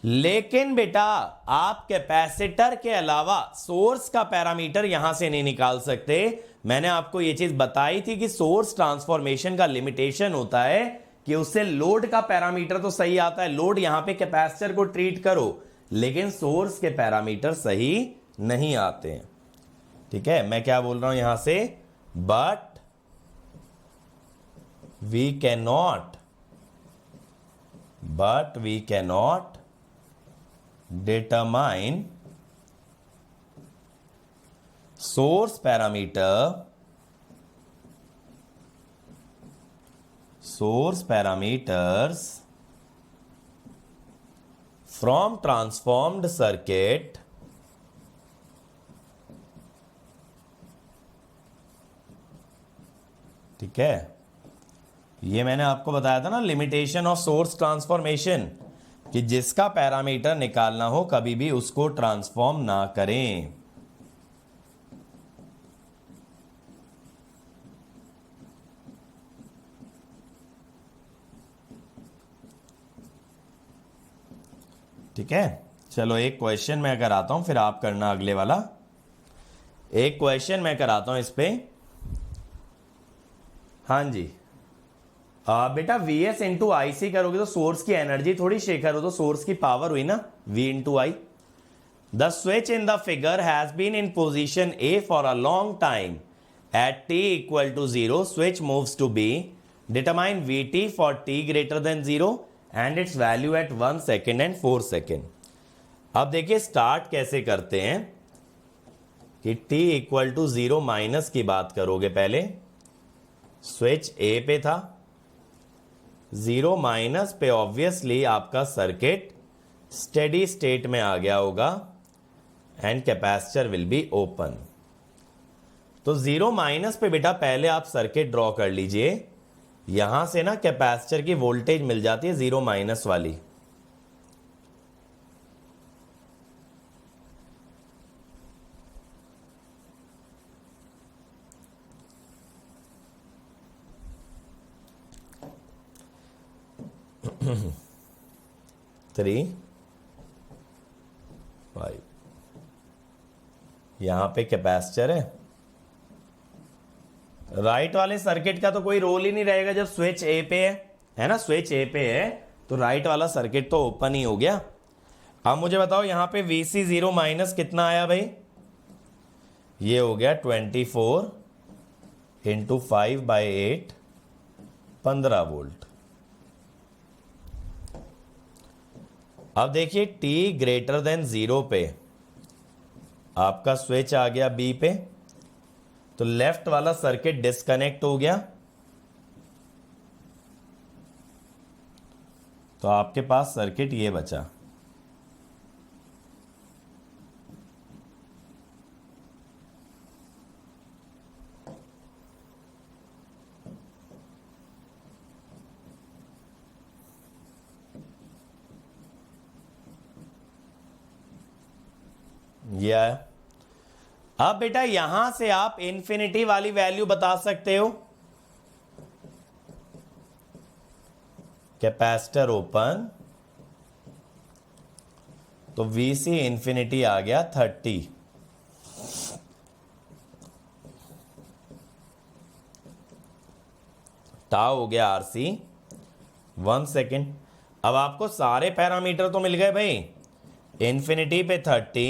लेकिन बेटा आप कैपेसिटर के अलावा सोर्स का पैरामीटर यहां से नहीं निकाल सकते। मैंने आपको यह चीज बताई थी कि सोर्स ट्रांसफॉर्मेशन का लिमिटेशन होता है कि उससे लोड का पैरामीटर तो सही आता है, लोड यहां पे कैपेसिटर को ट्रीट करो, लेकिन सोर्स के पैरामीटर सही नहीं आते हैं। ठीक है, मैं क्या बोल रहा हूं यहां से, but we cannot determine source parameters from transformed circuit ठीक है, ये मैंने आपको बताया था ना, लिमिटेशन ऑफ सोर्स ट्रांसफॉर्मेशन, कि जिसका पैरामीटर निकालना हो कभी भी उसको ट्रांसफॉर्म ना करें। ठीक है, चलो एक क्वेश्चन मैं कराता हूं, फिर आप करना अगले वाला। एक क्वेश्चन मैं कराता हूं इस पे। हाँ जी, बेटा VS इंटू IC करोगे तो सोर्स की एनर्जी थोड़ी शेखर हो, तो सोर्स की पावर हुई ना, V into I। The switch in the figure has been in position A for a long time, at t equal to 0 switch moves to B, determine VT for t greater than 0 and its value at 1 second and 4 second. अब देखिए start कैसे करते हैं, कि t equal to 0 minus की बात करोगे, पहले स्विच A पे था, 0 माइनस पे ऑब्वियसली आपका सर्किट स्टेडी स्टेट में आ गया होगा and capacitor will be open. तो 0 माइनस पे बेटा पहले आप सर्किट ड्रॉ कर लीजिए, यहां से ना कैपेसिटर की वोल्टेज मिल जाती है 0 माइनस वाली। थ्री 5, यहां पे कैपेसिटर है। राइट वाले सर्किट का तो कोई रोल ही नहीं रहेगा जब स्विच ए पे है ना, स्विच ए पे है तो राइट वाला सर्किट तो ओपन ही हो गया। अब मुझे बताओ यहां पे VC 0 माइनस कितना आया भाई, ये हो गया 24 इंटू 5/8 15 वोल्ट। अब देखिए t ग्रेटर देन 0 पे आपका स्विच आ गया B पे, तो लेफ्ट वाला सर्किट डिस्कनेक्ट हो गया, तो आपके पास सर्किट ये बचा। ये आया। अब बेटा यहां से आप इंफिनिटी वाली वैल्यू बता सकते हो। कैपेसिटर ओपन, तो VC इंफिनिटी आ गया 30। टाउ हो गया RC 1 सेकेंड। अब आपको सारे पैरामीटर तो मिल गए भाई। इंफिनिटी पे 30,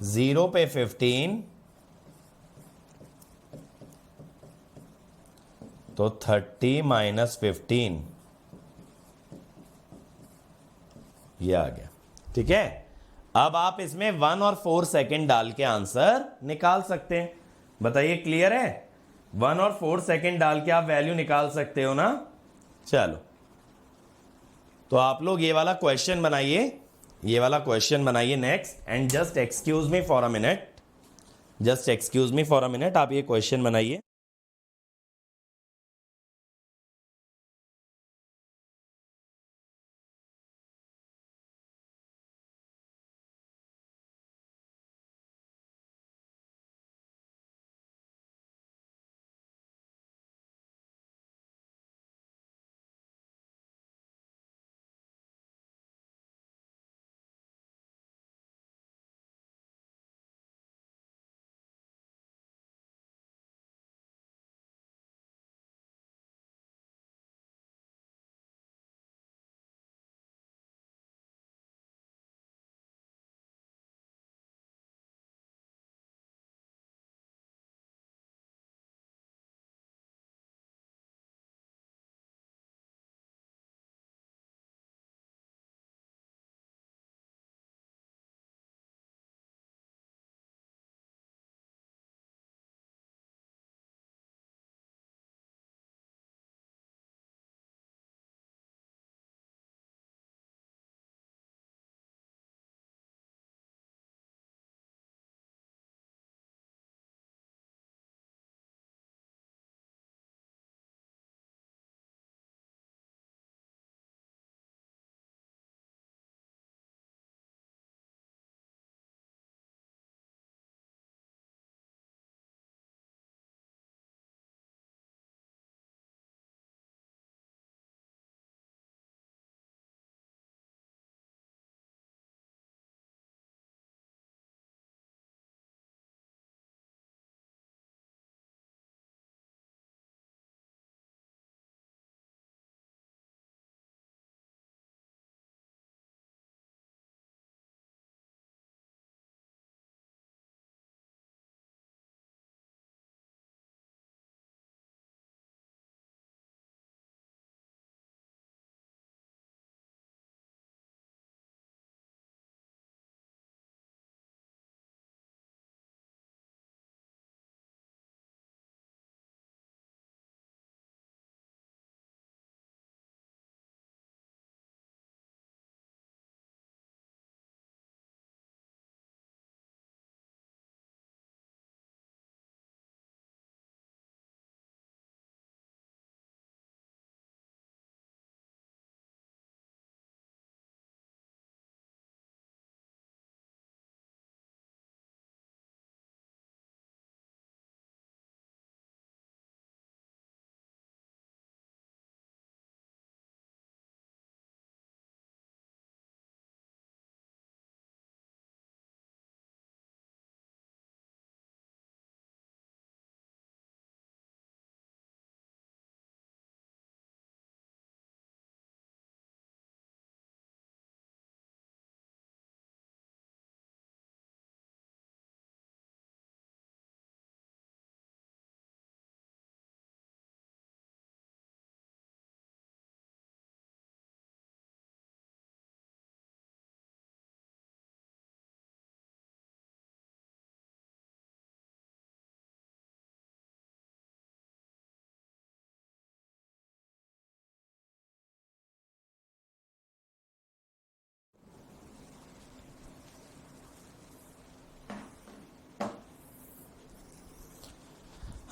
0 पे 15, तो 30 माइनस 15 ये आ गया। ठीक है, अब आप इसमें 1 और 4 सेकेंड डाल के आंसर निकाल सकते हैं। बताइए क्लियर है? 1 और 4 सेकेंड डाल के आप वैल्यू निकाल सकते हो ना। चलो, तो आप लोग ये वाला क्वेश्चन बनाइए, ये वाला क्वेश्चन बनाइए next. And just excuse me for a minute, just excuse me for a minute, आप ये क्वेश्चन बनाइए।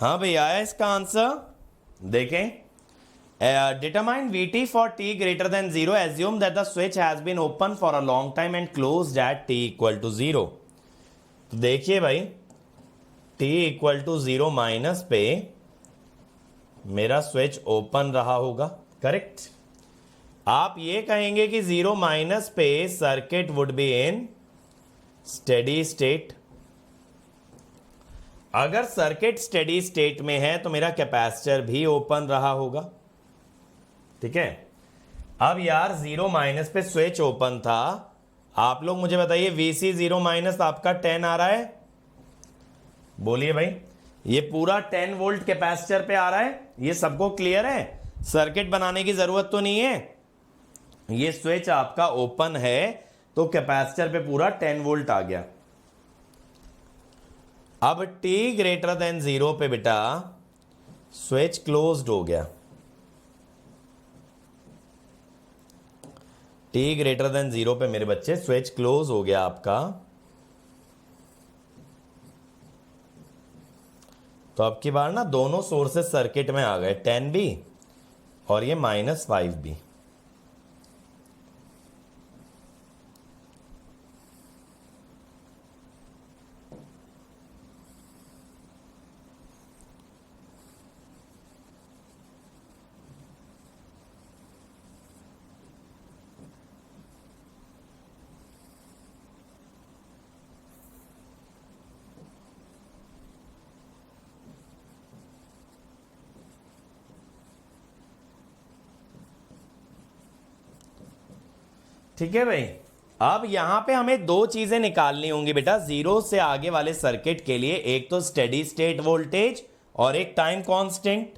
हाँ भाई आया इसका आंसर, देखें। Determine Vt for t greater than 0, assume that the switch has been open for a long time and closed at t equal to 0। तो देखिए भाई t इक्वल टू 0 माइनस पे मेरा स्विच ओपन रहा होगा, करेक्ट। आप ये कहेंगे कि 0 माइनस पे circuit would be in steady state. अगर सर्किट स्टेडी स्टेट में है तो मेरा कैपेसिटर भी ओपन रहा होगा, ठीक है। अब यार 0 माइनस पे स्विच ओपन था, आप लोग मुझे बताइए Vc 0 माइनस आपका 10 आ रहा है, बोलिए भाई। ये पूरा 10 वोल्ट कैपेसिटर पे आ रहा है, ये सबको क्लियर है, सर्किट बनाने की जरूरत तो नहीं है। ये स्विच आपका ओपन है तो कैपेसिटर पे पूरा 10 वोल्ट आ गया। अब t ग्रेटर देन 0 पे बेटा स्विच क्लोज्ड हो गया। t ग्रेटर देन 0 पे मेरे बच्चे स्विच क्लोज हो गया आपका। तो अब की बार ना दोनों सोर्सेस सर्किट में आ गए, 10 भी और ये -5 भी। ठीक है भाई। अब यहां पे हमें दो चीजें निकालनी होंगी बेटा 0 से आगे वाले सर्किट के लिए, एक तो स्टेडी स्टेट वोल्टेज और एक टाइम कांस्टेंट।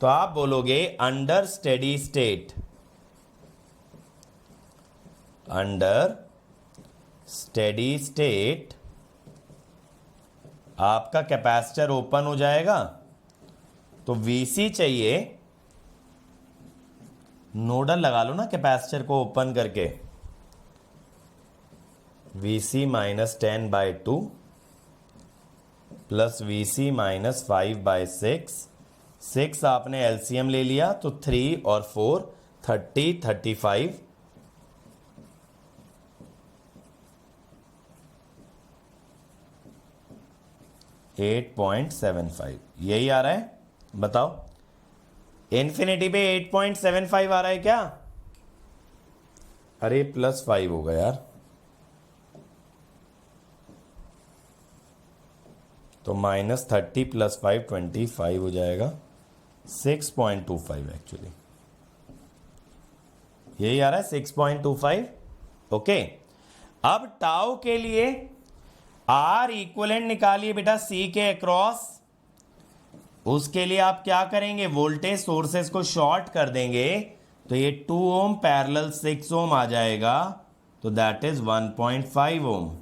तो आप बोलोगे under steady state, under steady state आपका कैपेसिटर ओपन हो जाएगा। तो Vc चाहिए, नोडल लगा लो ना कैपेसिटर को ओपन करके, Vc -10/2 प्लस Vc -5/6। 6 आपने एलसीएम ले लिया तो 3 और 4 30 35। $8.75 यही आ रहा है, बताओ। इन्फिनिटी पे 8.75 आ रहा है क्या? अरे +5 होगा यार, तो -30 + 5 25 हो जाएगा, 6.25 एक्चुअली यही आ रहा है 6.25। ओके, अब टाउ के लिए R इक्विवेलेंट निकालिए बेटा C के अक्रॉस। उसके लिए आप क्या करेंगे, वोल्टेज सोर्सेस को शॉर्ट कर देंगे, तो ये 2 ओम पैरेलल 6 ओम आ जाएगा, तो दैट इज 1.5 ओम,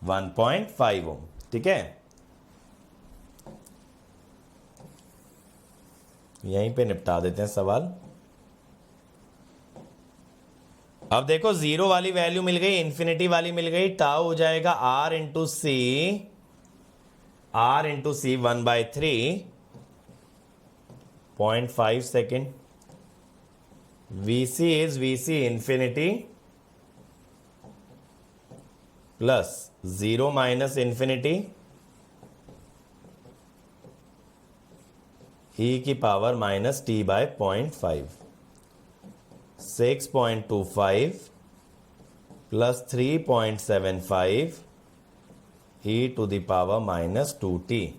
1.5 ओम। ठीक है, यहीं पे निपटा देते हैं सवाल। अब देखो 0 वाली वैल्यू मिल गई, इन्फिनिटी वाली मिल गई, टाउ हो जाएगा R into C, R into C 1/3, 0.5 second. VC is VC infinity plus 0 minus infinity e की power -t/0.5, 6.25 plus 3.75 e to the power -2t।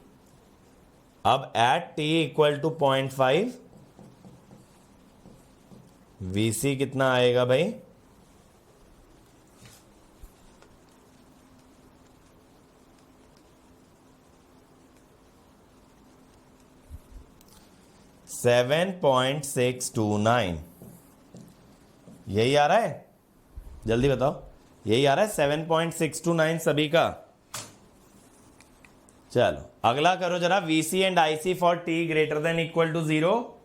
अब at t equal to 0.5 VC कितना आएगा भाई? $7.629 यही आ रहा है, जल्दी बताओ, यही आ रहा है 7.629 सभी का। चलो अगला करो जरा, VC and IC for t greater than equal to 0।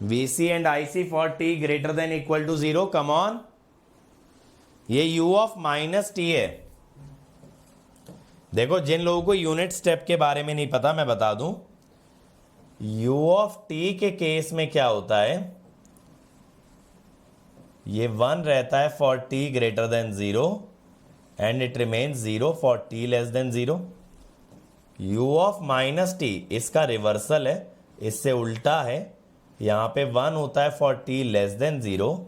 VC and IC for t greater than equal to 0, come on. ये u ऑफ -t है, देखो जिन लोगों को यूनिट स्टेप के बारे में नहीं पता मैं बता दूं, u ऑफ t के केस में क्या होता है, ये 1 रहता है for t greater than 0 and it remains 0 for t less than 0। u of minus t इसका रिवर्सल है, इससे उल्टा है, यहां पे 1 होता है for t less than 0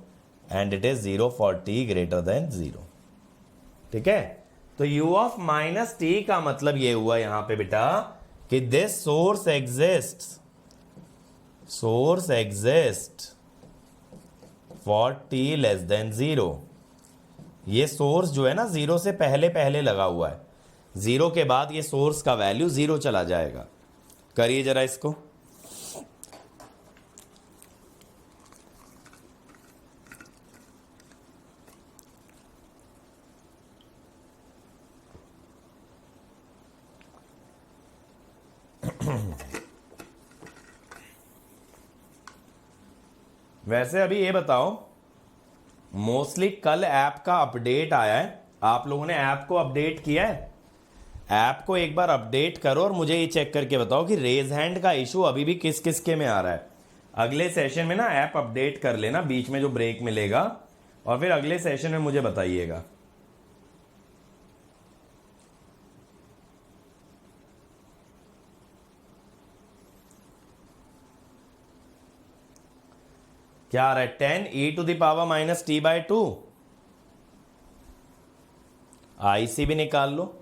and it is 0 for t greater than 0। ठीक है, तो u ऑफ माइनस t का मतलब ये हुआ यहां पे बेटा कि this source exist for t less than 0। ये सोर्स जो है ना 0 से पहले पहले लगा हुआ है, 0 के बाद ये सोर्स का वैल्यू 0 चला जाएगा। करिए जरा इसको। वैसे अभी ये बताओ, मोस्टली कल ऐप का अपडेट आया है, आप लोगों ने ऐप को अपडेट किया है? ऐप को एक बार अपडेट करो और मुझे ये चेक करके बताओ कि रेज हैंड का इशू अभी भी किस किस के में आ रहा है। अगले सेशन में ना ऐप अपडेट कर लेना, बीच में जो ब्रेक मिलेगा, और फिर अगले सेशन में मुझे बताइएगा। क्या आ रहा है? 10e⁻ t/2। IC भी निकाल लो।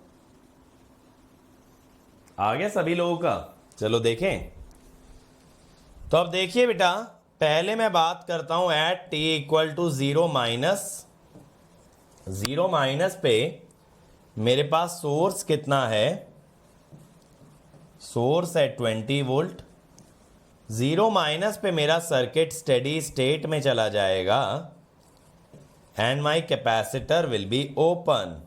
आ गया सभी लोगों का? चलो देखें। तो अब देखिए बेटा, पहले मैं बात करता हूं at t equal to 0 minus पे मेरे पास सोर्स कितना है? सोर्स है 20 वोल्ट। 0 माइनस पे मेरा सर्किट स्टेडी स्टेट में चला जाएगा and my capacitor will be open.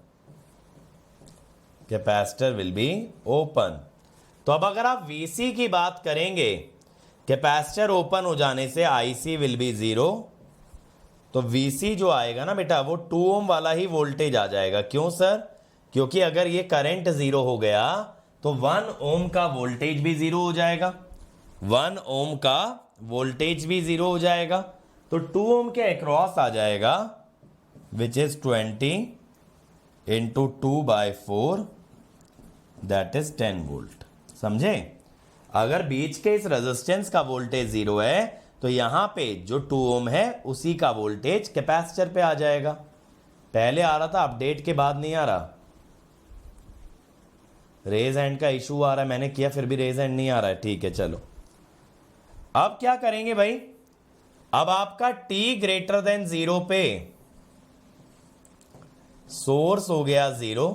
तो अब अगर आप VC की बात करेंगे, कैपेसिटर ओपन हो जाने से IC विल बी 0। तो VC जो आएगा ना बेटा, वो 2 ओम वाला ही वोल्टेज आ जाएगा। क्यों सर? क्योंकि अगर ये करंट 0 हो गया तो 1 ओम का वोल्टेज भी 0 हो जाएगा, 1 ओम का वोल्टेज भी 0 हो जाएगा। तो 2 ओम के अक्रॉस आ जाएगा, which is 20 into 2/4, that is 10 volt. समझे? अगर बीच के इस रेजिस्टेंस का वोल्टेज 0 है तो यहां पे जो 2 ओम है उसी का वोल्टेज कैपेसिटर पे आ जाएगा। पहले आ रहा था, अपडेट के बाद नहीं आ रहा। रेज हैंड का इशू आ रहा है, मैंने किया फिर भी रेज हैंड नहीं आ रहा है। ठीक है चलो, अब क्या करेंगे भाई? अब आपका t ग्रेटर देन 0 पे सोर्स हो गया 0।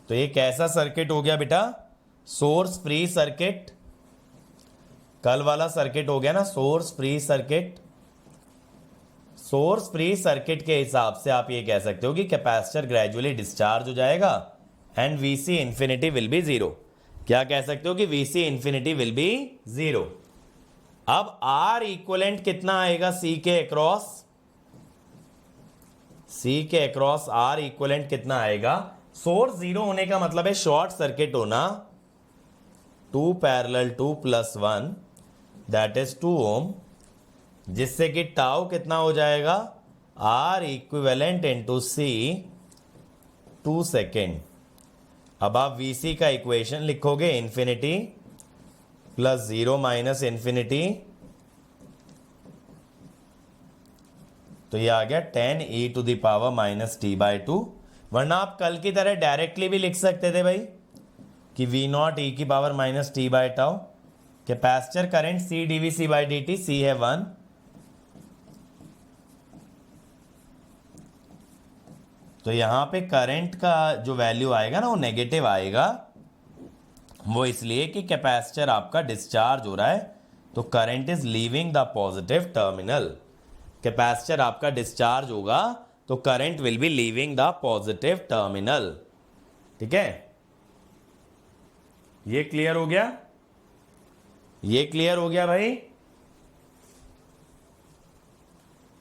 तो ये कैसा सर्किट हो गया बेटा? Source free circuit. कल वाला सर्किट हो गया ना, source free circuit. Source free circuit के हिसाब से आप ये कह सकते हो कि कैपेसिटर ग्रेजुअली डिस्चार्ज हो जाएगा and VC infinity will be 0। क्या कह सकते हो कि VC इंफिनिटी विल बी 0। अब R इक्वलेंट कितना आएगा C के अक्रॉस? C के अक्रॉस R इक्वलेंट कितना आएगा? सोर्स 0 होने का मतलब है शॉर्ट सर्किट होना, 2 पैरेलल 2 प्लस 1 दैट इज 2 ओम, जिससे कि टाउ कितना हो जाएगा? R equivalent into C 2 second. अब आप VC का इक्वेशन लिखोगे, इंफिनिटी प्लस 0 माइनस इंफिनिटी, तो ये आ गया 10e⁻ वरना आप कल की तरह डायरेक्टली भी लिख सकते थे भाई कि V0 e⁻t/τ। Capacitor current C dVC/dt, C है 1। तो यहां पे करंट का जो वैल्यू आएगा ना वो नेगेटिव आएगा, वो इसलिए कि कैपेसिटर आपका डिस्चार्ज हो रहा है, तो current is leaving the positive terminal. Capacitor आपका डिस्चार्ज होगा तो current will be leaving the positive terminal. ठीक है, ये क्लियर हो गया? ये क्लियर हो गया भाई?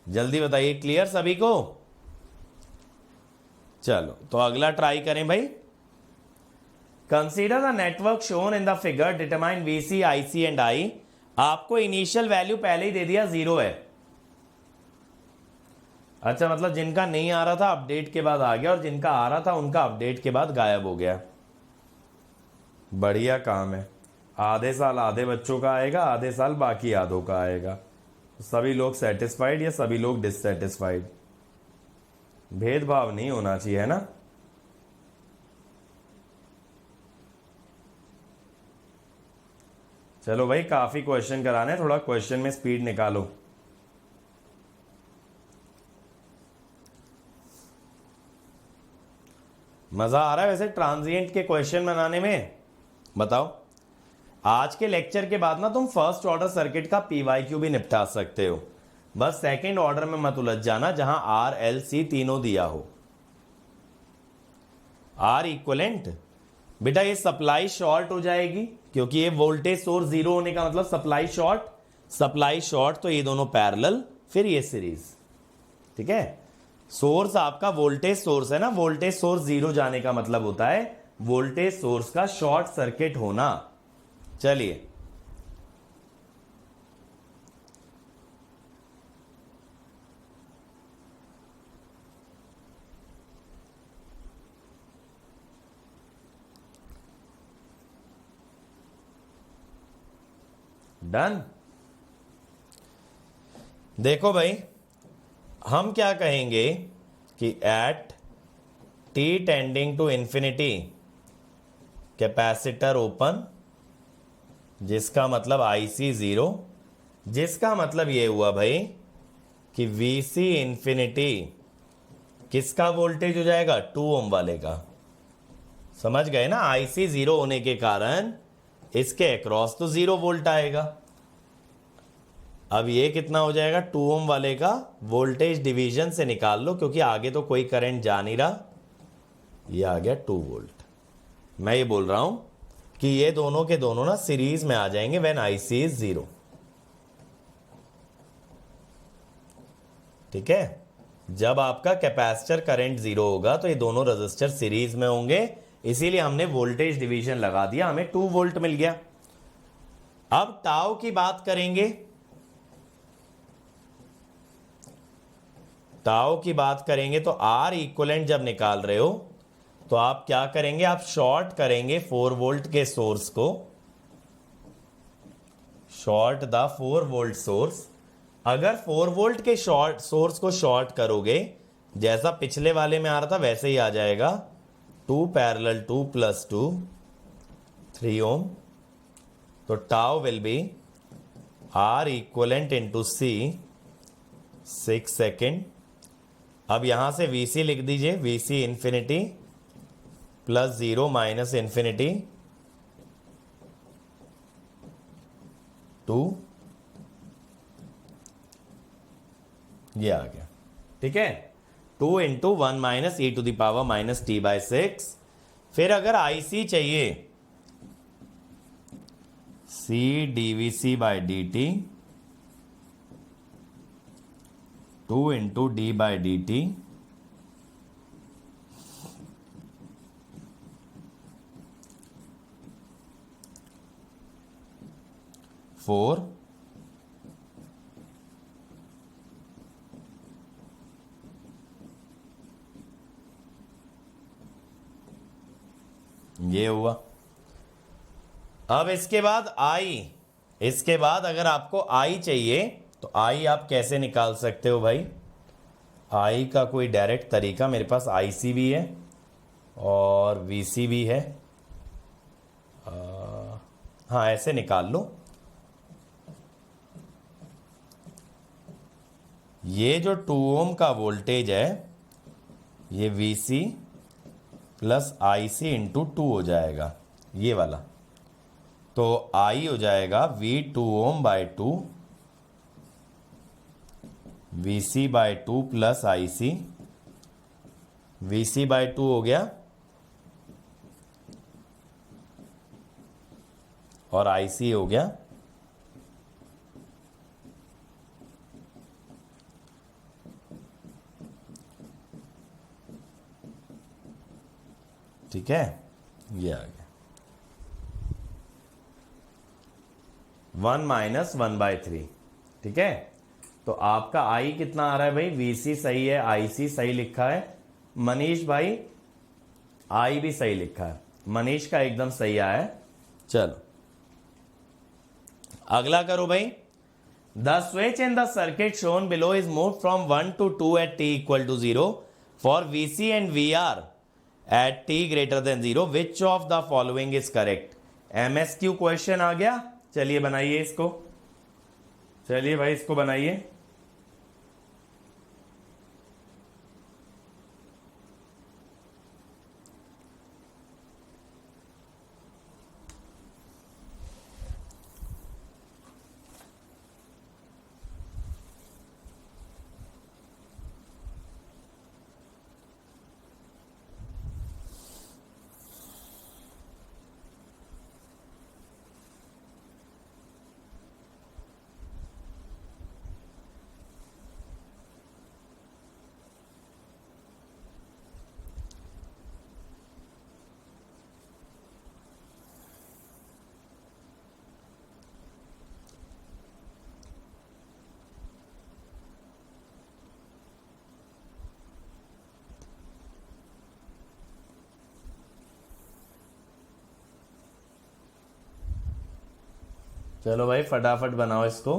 जल्दी बताइए, क्लियर सभी को? चलो तो अगला ट्राई करें भाई। Consider the network shown in the figure, determine VC IC and I. आपको इनिशियल वैल्यू पहले ही दे दिया 0 है। अच्छा, मतलब जिनका नहीं आ रहा था अपडेट के बाद आ गया, और जिनका आ रहा था उनका अपडेट के बाद गायब हो गया। बढ़िया काम है। आधे साल आधे बच्चों का आएगा, आधे साल बाकी आधों का आएगा। सभी लोग सेटिस्फाइड या सभी लोग डिससेटिस्फाइड? भेदभाव नहीं होना चाहिए, है ना। चलो भाई, काफी क्वेश्चन कराने, थोड़ा क्वेश्चन में स्पीड निकालो। मजा आ रहा है वैसे ट्रांजिएंट के क्वेश्चन बनाने में? बताओ। आज के लेक्चर के बाद ना तुम फर्स्ट ऑर्डर सर्किट का पीवाईक्यू भी निपटा सकते हो। बस सेकंड ऑर्डर में मत उलझ जाना, जहां आर एल सी तीनों दिया हो। आर इक्वलेंट बेटा, ये सप्लाई शॉर्ट हो जाएगी, क्योंकि ये वोल्टेज सोर्स 0 होने का मतलब सप्लाई शॉर्ट। सप्लाई शॉर्ट तो ये दोनों पैरेलल, फिर ये सीरीज। ठीक है। सोर्स आपका वोल्टेज सोर्स है ना, वोल्टेज सोर्स 0 जाने का मतलब होता है वोल्टेज सोर्स का शॉर्ट सर्किट होना। चलिए, डन। देखो भाई, हम क्या कहेंगे कि at t tending to infinity capacitor open, जिसका मतलब आईसी 0, जिसका मतलब ये हुआ भाई कि वीसी इंफिनिटी किसका वोल्टेज हो जाएगा? 2 ओम वाले का। समझ गए ना, आईसी 0 होने के कारण इसके अक्रॉस तो 0 वोल्ट आएगा। अब ये कितना हो जाएगा? 2 ओम वाले का वोल्टेज डिवीजन से निकाल लो, क्योंकि आगे तो कोई करंट जा नहीं रहा। ये आ गया 2 वोल्ट। मैं ये बोल रहा हूं कि ये दोनों के दोनों ना सीरीज में आ जाएंगे व्हेन आईसी इज 0। ठीक है। जब आपका कैपेसिटर करंट 0 होगा तो ये दोनों रजिस्टर सीरीज में होंगे, इसीलिए हमने वोल्टेज डिवीजन लगा दिया, हमें 2 वोल्ट मिल गया। अब टाउ की बात करेंगे। टाउ की बात करेंगे तो आर इक्विवेलेंट जब निकाल रहे हो तो आप क्या करेंगे? आप शॉर्ट करेंगे 4 वोल्ट के सोर्स को, शॉर्ट द 4 वोल्ट सोर्स। अगर 4 वोल्ट के शॉर्ट सोर्स को शॉर्ट करोगे, जैसा पिछले वाले में आ रहा था वैसे ही आ जाएगा। 2 पैरेलल 2 प्लस 2 3 ओम। तो tau will be R equivalent into C 6 second. अब यहां से वीसी लिख दीजिए, VC infinity plus 0 minus infinity 2, ये आ गया। ठीक है। 2 into 1 minus e to the power minus T by 6। फिर अगर आईसी चाहिए, C DVC by D T 2 into D by D T 4 ये हुआ। अब इसके बाद आई, इसके बाद अगर आपको आई चाहिए तो आई आप कैसे निकाल सकते हो भाई? आई का कोई डायरेक्ट तरीका, मेरे पास आईसी भी है और वीसी भी है। हाँ, ऐसे निकाल लो। ये जो 2 ओम का वोल्टेज है, ये वीसी प्लस आईसी इंटू 2 हो जाएगा, ये वाला। तो आई हो जाएगा V 2 ohm by 2 VC by 2 plus IC. VC by 2 हो गया और आईसी हो गया। ठीक है, ये आ गया 1 माइनस 1/3। ठीक है, तो आपका आई कितना आ रहा है भाई, वीसी सही है, आईसी सही लिखा है, मनीष भाई आई भी सही लिखा है, मनीष का एकदम सही आया है। चलो अगला करो भाई। The switch in the circuit shown below is move from 1 to 2 at t equal to 0 for VC and VR at t greater than 0, which of the following is correct. MSQ question आ गया, चलिए बनाइए इसको, चलिए भाई इसको बनाइए। चलो भाई फटाफट बनाओ इसको।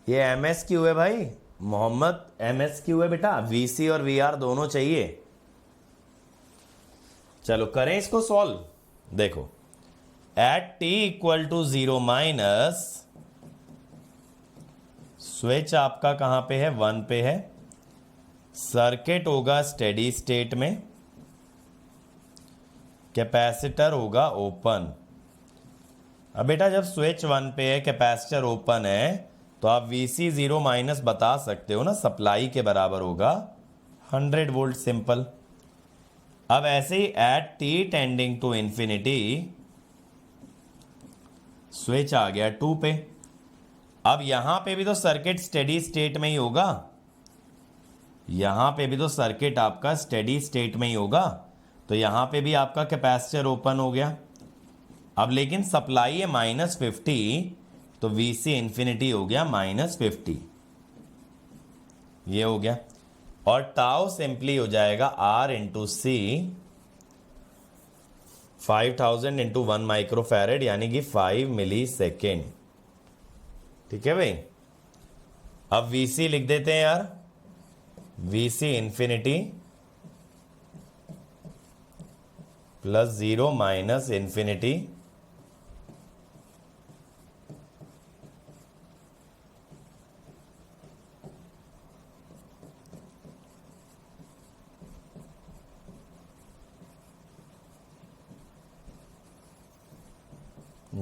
ये एमएसक्यू है भाई, मोहम्मद एमएसक्यू है बेटा, वीसी और वीआर दोनों चाहिए। चलो करें इसको सॉल्व। देखो at t equal to 0 minus, switch आपका कहां पे है, 1 पे है, सर्किट होगा स्टेडी स्टेट में, कैपेसिटर होगा ओपन। अब बेटा जब स्विच 1 पे है, कैपेसिटर ओपन है, तो आप Vc 0 माइनस बता सकते हो ना, सप्लाई के बराबर होगा 100 वोल्ट, सिंपल। अब ऐसे ही at t tending to infinity switch आ गया 2 पे। अब यहां पे भी तो सर्किट स्टेडी स्टेट में ही होगा, यहां पे भी तो सर्किट आपका स्टेडी स्टेट में ही होगा, तो यहां पे भी आपका कैपेसिटर ओपन हो गया। अब लेकिन सप्लाई है -50, तो Vc इंफिनिटी हो गया -50, ये हो गया। और टाउ सिंपली हो जाएगा R इंटू सी, 5000 इंटू 1 माइक्रोफैरेड, यानी कि 5 मिली सेकेंड। ठीक है भाई, अब Vc लिख देते हैं यार, Vc infinity plus 0 minus infinity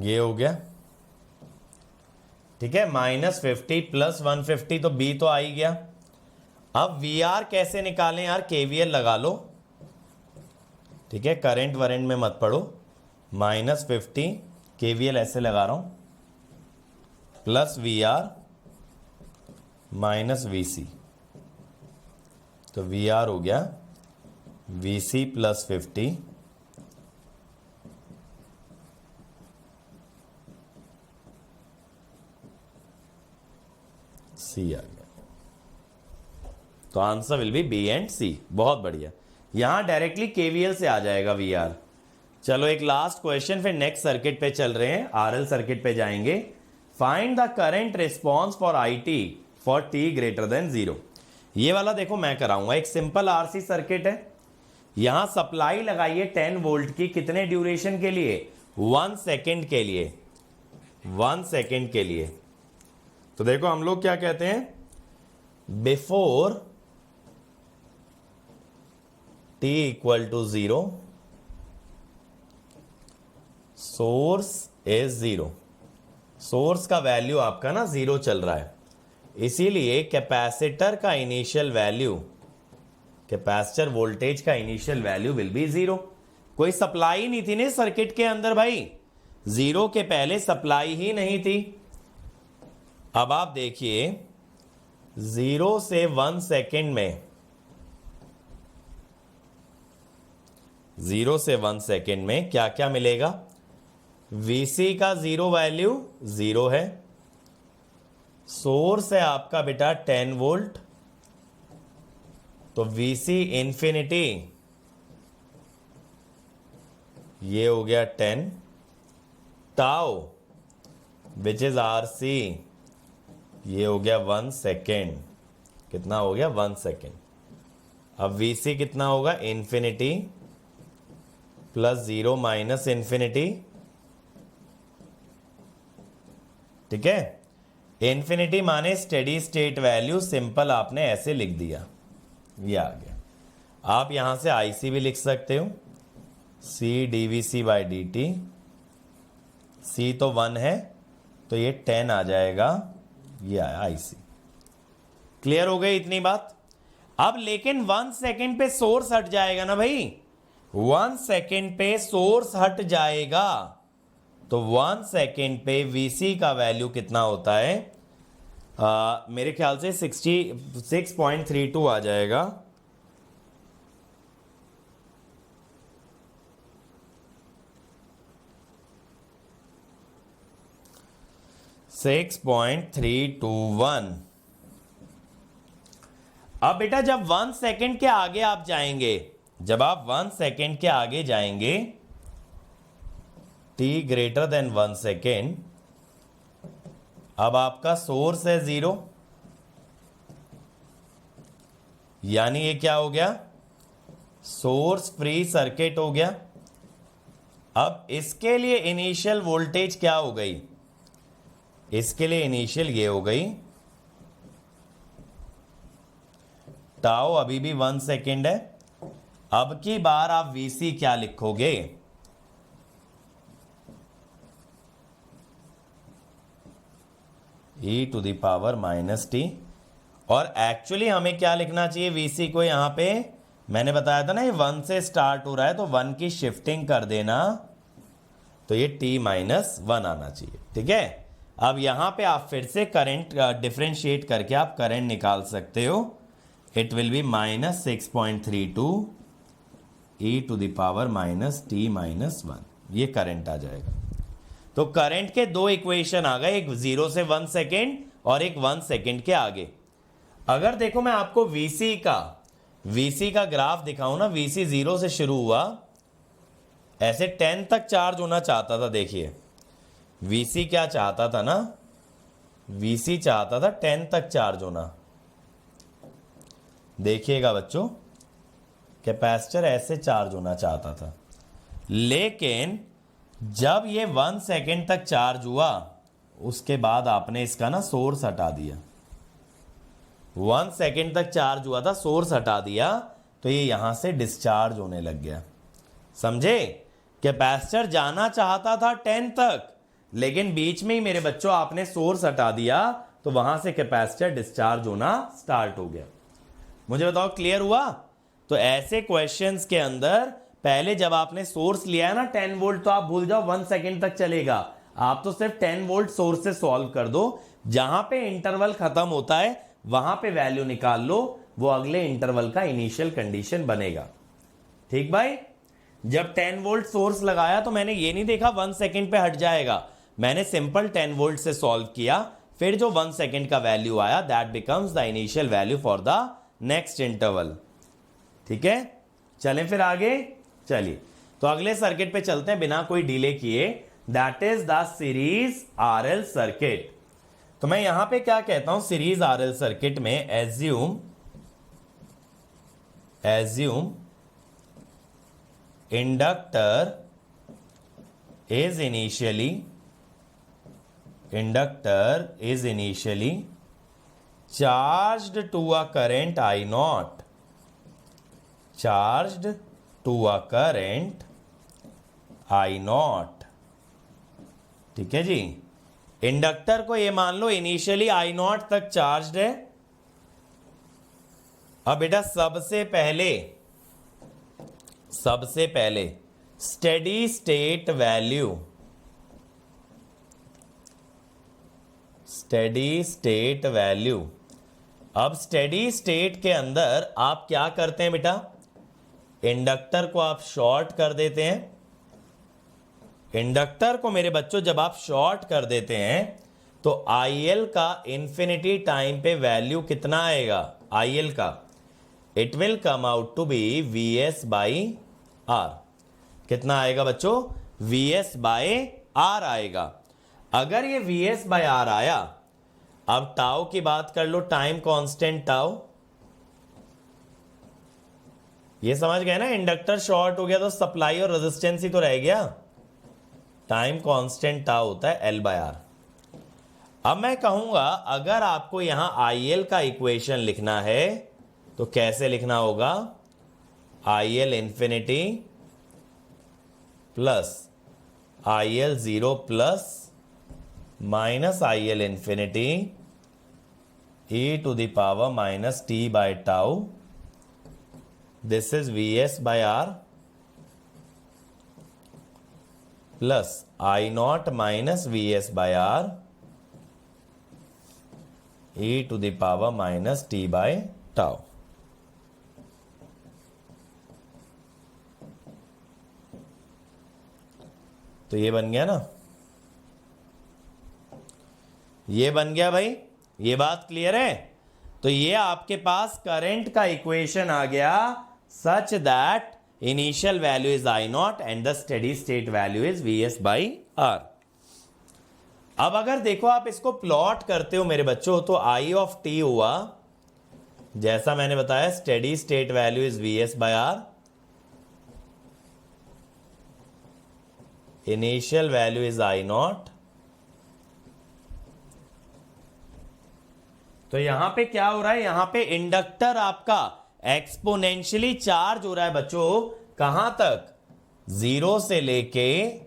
ये हो गया। ठीक है, -50 प्लस 150, तो बी तो आ ही गया। अब वी आर कैसे निकालें यार, केवीएल लगा लो। ठीक है, करंट वरेंट में मत पड़ो, -50 केवीएल ऐसे लगा रहा हूं, plus V R minus VC, तो वी आर हो गया वीसी प्लस 50 सी आ गया। तो answer will be B and C. बहुत बढ़िया, यहां डायरेक्टली केवीएल से आ जाएगा वी आर। चलो एक लास्ट क्वेश्चन, फिर नेक्स्ट सर्किट पे चल रहे हैं, आरएल सर्किट पे जाएंगे। Find the current response for IT for t greater than 0। ये वाला देखो मैं कराऊंगा, एक सिंपल आरसी सर्किट है, यहां सप्लाई लगाइए 10 वोल्ट की, कितने ड्यूरेशन के लिए? 1 सेकेंड के लिए, 1 सेकेंड के लिए। तो देखो हम लोग क्या कहते हैं, before t equal to 0 source is 0। Source का वैल्यू आपका ना 0 चल रहा है, इसीलिए कैपेसिटर का इनिशियल वैल्यू, कैपेसिटर वोल्टेज का इनिशियल वैल्यू विल बी 0। कोई सप्लाई नहीं थी ना सर्किट के अंदर भाई, 0 के पहले सप्लाई ही नहीं थी। अब आप देखिए 0 से 1 सेकेंड में, 0 से 1 सेकेंड में क्या क्या मिलेगा? Vc का 0 वैल्यू 0 है, सोर्स है आपका बेटा 10 वोल्ट, तो Vc इंफिनिटी ये हो गया 10, टाउ विच इज RC ये हो गया 1 सेकेंड। कितना हो गया? 1 सेकेंड। अब Vc कितना होगा? इंफिनिटी प्लस 0 माइनस इंफिनिटी, ठीक है। इंफिनिटी माने स्टेडी स्टेट वैल्यू, सिंपल आपने ऐसे लिख दिया, ये आ गया। आप यहां से IC भी लिख सकते हो, C dVc by dt, C तो 1 है तो ये 10 आ जाएगा, ये आया IC। क्लियर हो गई इतनी बात? अब लेकिन 1 सेकेंड पे सोर्स हट जाएगा ना भाई, 1 सेकेंड पे सोर्स हट जाएगा, तो 1 सेकेंड पे Vc का वैल्यू कितना होता है? मेरे ख्याल से 66.32 आ जाएगा। $6.321। अब बेटा जब 1 सेकेंड के आगे आप जाएंगे, जब आप 1 सेकेंड के आगे जाएंगे, t ग्रेटर देन 1 सेकेंड, अब आपका सोर्स है 0, यानी ये क्या हो गया? सोर्स फ्री सर्किट हो गया। अब इसके लिए इनिशियल वोल्टेज क्या हो गई? इसके लिए इनिशियल ये हो गई, टाउ अभी भी 1 सेकेंड है। अब की बार आप Vc क्या लिखोगे? e to the power minus t. और एक्चुअली हमें क्या लिखना चाहिए Vc को? यहां पे मैंने बताया था ना, ये 1 से स्टार्ट हो रहा है तो 1 की शिफ्टिंग कर देना, तो ये t माइनस 1 आना चाहिए, ठीक है। अब यहां पे आप फिर से करंट डिफरेंशिएट करके आप करंट निकाल सकते हो, it will be minus 6.32 e to the power minus t minus 1, ये करंट आ जाएगा। तो करंट के दो इक्वेशन आ गए, एक 0 से 1 सेकेंड और एक 1 सेकेंड के आगे। अगर देखो मैं आपको Vc का ग्राफ दिखाऊं ना, Vc 0 से शुरू हुआ, ऐसे 10 तक चार्ज होना चाहता था। देखिए Vc क्या चाहता था ना, Vc चाहता था 10 तक चार्ज होना। देखिएगा बच्चों, कैपेसिटर ऐसे चार्ज होना चाहता था, लेकिन जब ये 1 सेकेंड तक चार्ज हुआ, उसके बाद आपने इसका ना सोर्स हटा दिया। 1 सेकेंड तक चार्ज हुआ था, सोर्स हटा दिया, तो ये यहां से डिस्चार्ज होने लग गया। समझे? कैपेसिटर जाना चाहता था 10 तक, लेकिन बीच में ही मेरे बच्चों आपने सोर्स हटा दिया, तो वहां से कैपेसिटर डिस्चार्ज होना स्टार्ट हो गया। मुझे बताओ क्लियर हुआ? तो ऐसे क्वेश्चंस के अंदर पहले जब आपने सोर्स लिया है ना 10 वोल्ट, तो आप भूल जाओ 1 सेकेंड तक चलेगा, आप तो सिर्फ 10 वोल्ट सोर्स से सॉल्व कर दो। जहां पे इंटरवल खत्म होता है वहां पे वैल्यू निकाल लो, वो अगले इंटरवल का इनिशियल कंडीशन बनेगा। ठीक भाई? जब 10 वोल्ट सोर्स लगाया तो मैंने ये नहीं देखा 1 सेकेंड पे हट जाएगा, मैंने सिंपल 10 वोल्ट से सॉल्व किया, फिर जो 1 सेकेंड का वैल्यू आया that becomes the initial value for the next interval. ठीक है, चलें फिर आगे। चलिए तो अगले सर्किट पे चलते हैं बिना कोई डिले किए, that is the series RL circuit. तो मैं यहां पे क्या कहता हूं, सीरीज आरएल सर्किट में assume inductor is initially charged to a current I naught, charged to a current I naught। ठीक है जी, इंडक्टर को ये मान लो इनिशियली आई नॉट तक चार्ज्ड है। अब बेटा सबसे पहले स्टेडी स्टेट वैल्यू, अब स्टेडी स्टेट के अंदर आप क्या करते हैं बेटा, इंडक्टर को आप शॉर्ट कर देते हैं। इंडक्टर को मेरे बच्चों जब आप शॉर्ट कर देते हैं तो IL का इंफिनिटी टाइम पे वैल्यू कितना आएगा, IL का, it will come out to be VS by R। कितना आएगा बच्चों, VS बाय R आएगा। अगर ये VS बाय R आया, अब टाउ की बात कर लो, टाइम कांस्टेंट टाउ, ये समझ गए ना, इंडक्टर शॉर्ट हो गया तो सप्लाई और रेजिस्टेंस ही तो रह गया। टाइम कांस्टेंट टाउ होता है L बाय R। अब मैं कहूंगा अगर आपको यहां IL का इक्वेशन लिखना है तो कैसे लिखना होगा, IL infinity plus IL 0 plus minus IL infinity e to the power minus t by tau, this is VS by R plus I naught minus VS by R e to the power minus t by tau. तो ये बन गया ना, ये बन गया भाई, ये बात क्लियर है। तो ये आपके पास करंट का इक्वेशन आ गया such that initial value is I not and the steady state value is VS by R। अब अगर देखो आप इसको प्लॉट करते हो मेरे बच्चों, तो I ऑफ t हुआ, जैसा मैंने बताया, steady state value is VS by R, initial value is I naught. तो यहां पे क्या हो रहा है, यहां पे इंडक्टर आपका एक्सपोनेंशियली चार्ज हो रहा है बच्चों, कहां तक, 0 से लेके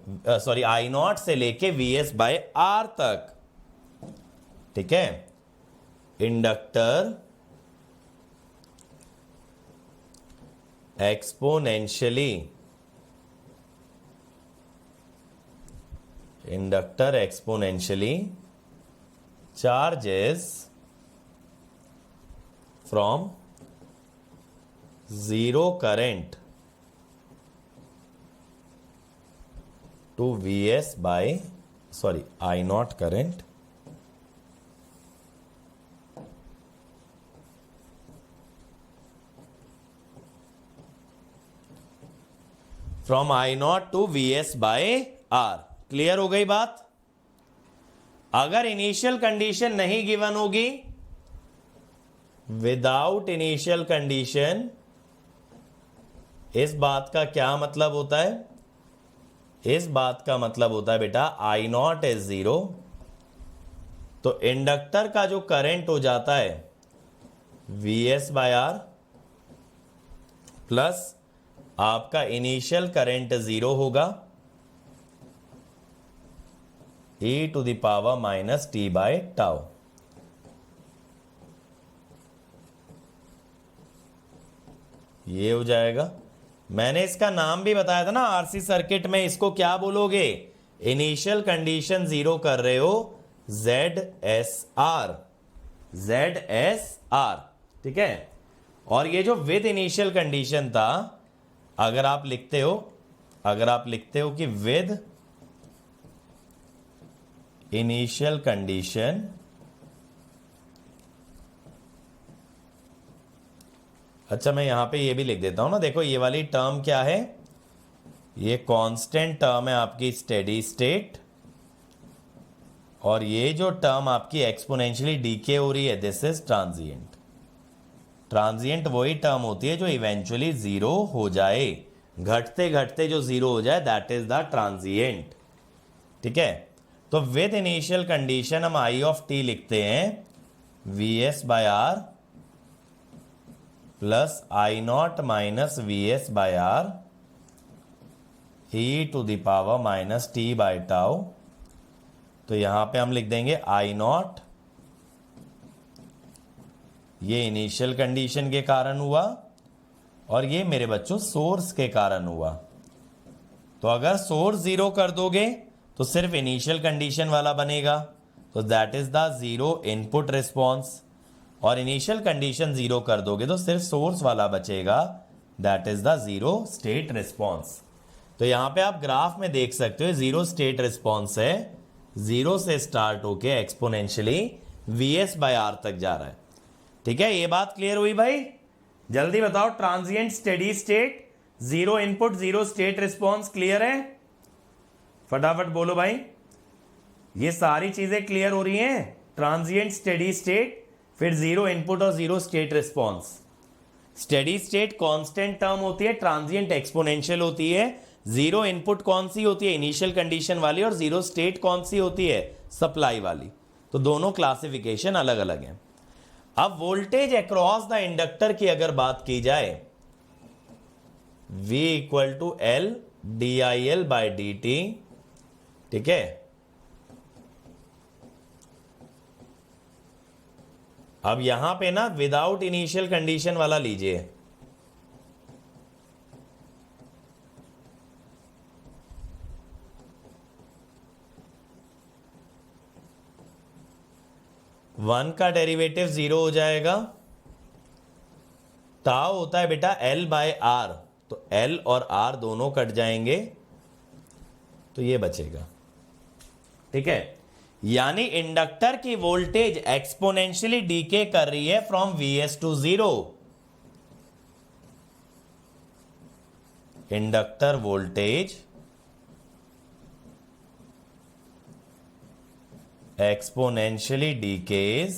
I नॉट से लेके VS बाय R तक। ठीक है, inductor exponentially charges from 0 current to VS by I naught current from I naught to VS by R। Clear हो गई बात। अगर इनिशियल कंडीशन नहीं गिवन होगी, विदाउट इनिशियल कंडीशन, इस बात का क्या मतलब होता है, इस बात का मतलब होता है बेटा I नॉट इज 0, तो इंडक्टर का जो करंट हो जाता है VS बाय R प्लस आपका इनिशियल करंट 0 होगा e to the power minus t by tau. ये हो जाएगा। मैंने इसका नाम भी बताया था ना आरसी सर्किट में, इसको क्या बोलोगे, इनिशियल कंडीशन 0 कर रहे हो, ZSR, ZSR। ठीक है, और ये जो विद इनिशियल कंडीशन था, अगर आप लिखते हो कि विद इनिशियल कंडीशन, अच्छा मैं यहां पे ये भी लिख देता हूं ना, देखो ये वाली टर्म क्या है, ये कांस्टेंट टर्म है आपकी स्टेडी स्टेट, और ये जो टर्म आपकी एक्सपोनेंशियली डीके हो रही है, दिस इज ट्रांजिएंट। ट्रांजिएंट वही टर्म होती है जो इवेंचुअली 0 हो जाए, घटते घटते जो जीरो हो जाए दैट इज द ट्रांजिएंट। ठीक है, तो विद इनिशियल कंडीशन हम आई ऑफ टी लिखते हैं V S by R plus I not minus V S by R e to the power minus T by tau. तो यहां पे हम लिख देंगे आई नॉट, ये इनिशियल कंडीशन के कारण हुआ और ये मेरे बच्चों सोर्स के कारण हुआ। तो अगर सोर्स जीरो कर दोगे तो सिर्फ इनिशियल कंडीशन वाला बनेगा, तो that is the zero input response, और इनिशियल कंडीशन जीरो कर दोगे तो सिर्फ सोर्स वाला बचेगा, that is the zero state response. तो यहां पे आप ग्राफ में देख सकते हो जीरो स्टेट रिस्पॉन्स है, जीरो से स्टार्ट होके एक्सपोनेंशियली वीएस बाय आर तक जा रहा है। ठीक है, ये बात क्लियर हुई भाई? जल्दी बताओ, transient steady state, zero input zero state response, clear है? फटाफट बोलो भाई, ये सारी चीजें क्लियर हो रही हैं? ट्रांजिएंट स्टेडी स्टेट, फिर जीरो इनपुट और zero state response. Steady state constant term होती है, ट्रांजिएंट एक्सपोनेंशियल होती है। जीरो इनपुट कौन सी होती है? इनिशियल कंडीशन वाली, और जीरो स्टेट कौन सी होती है? सप्लाई वाली। तो दोनों क्लासिफिकेशन अलग अलग हैं। अब वोल्टेज अक्रॉस द इंडक्टर की अगर बात की जाए, V equal to L D I L by D T. ठीक है, अब यहां पे ना विदाउट इनिशियल कंडीशन वाला लीजिए। वन का डेरिवेटिव जीरो हो जाएगा। ताऊ होता है बेटा एल बाय आर, तो एल और आर दोनों कट जाएंगे, तो ये बचेगा। ठीक है, यानी इंडक्टर की वोल्टेज एक्सपोनेंशियली डीके कर रही है from V S to zero. Inductor voltage exponentially decays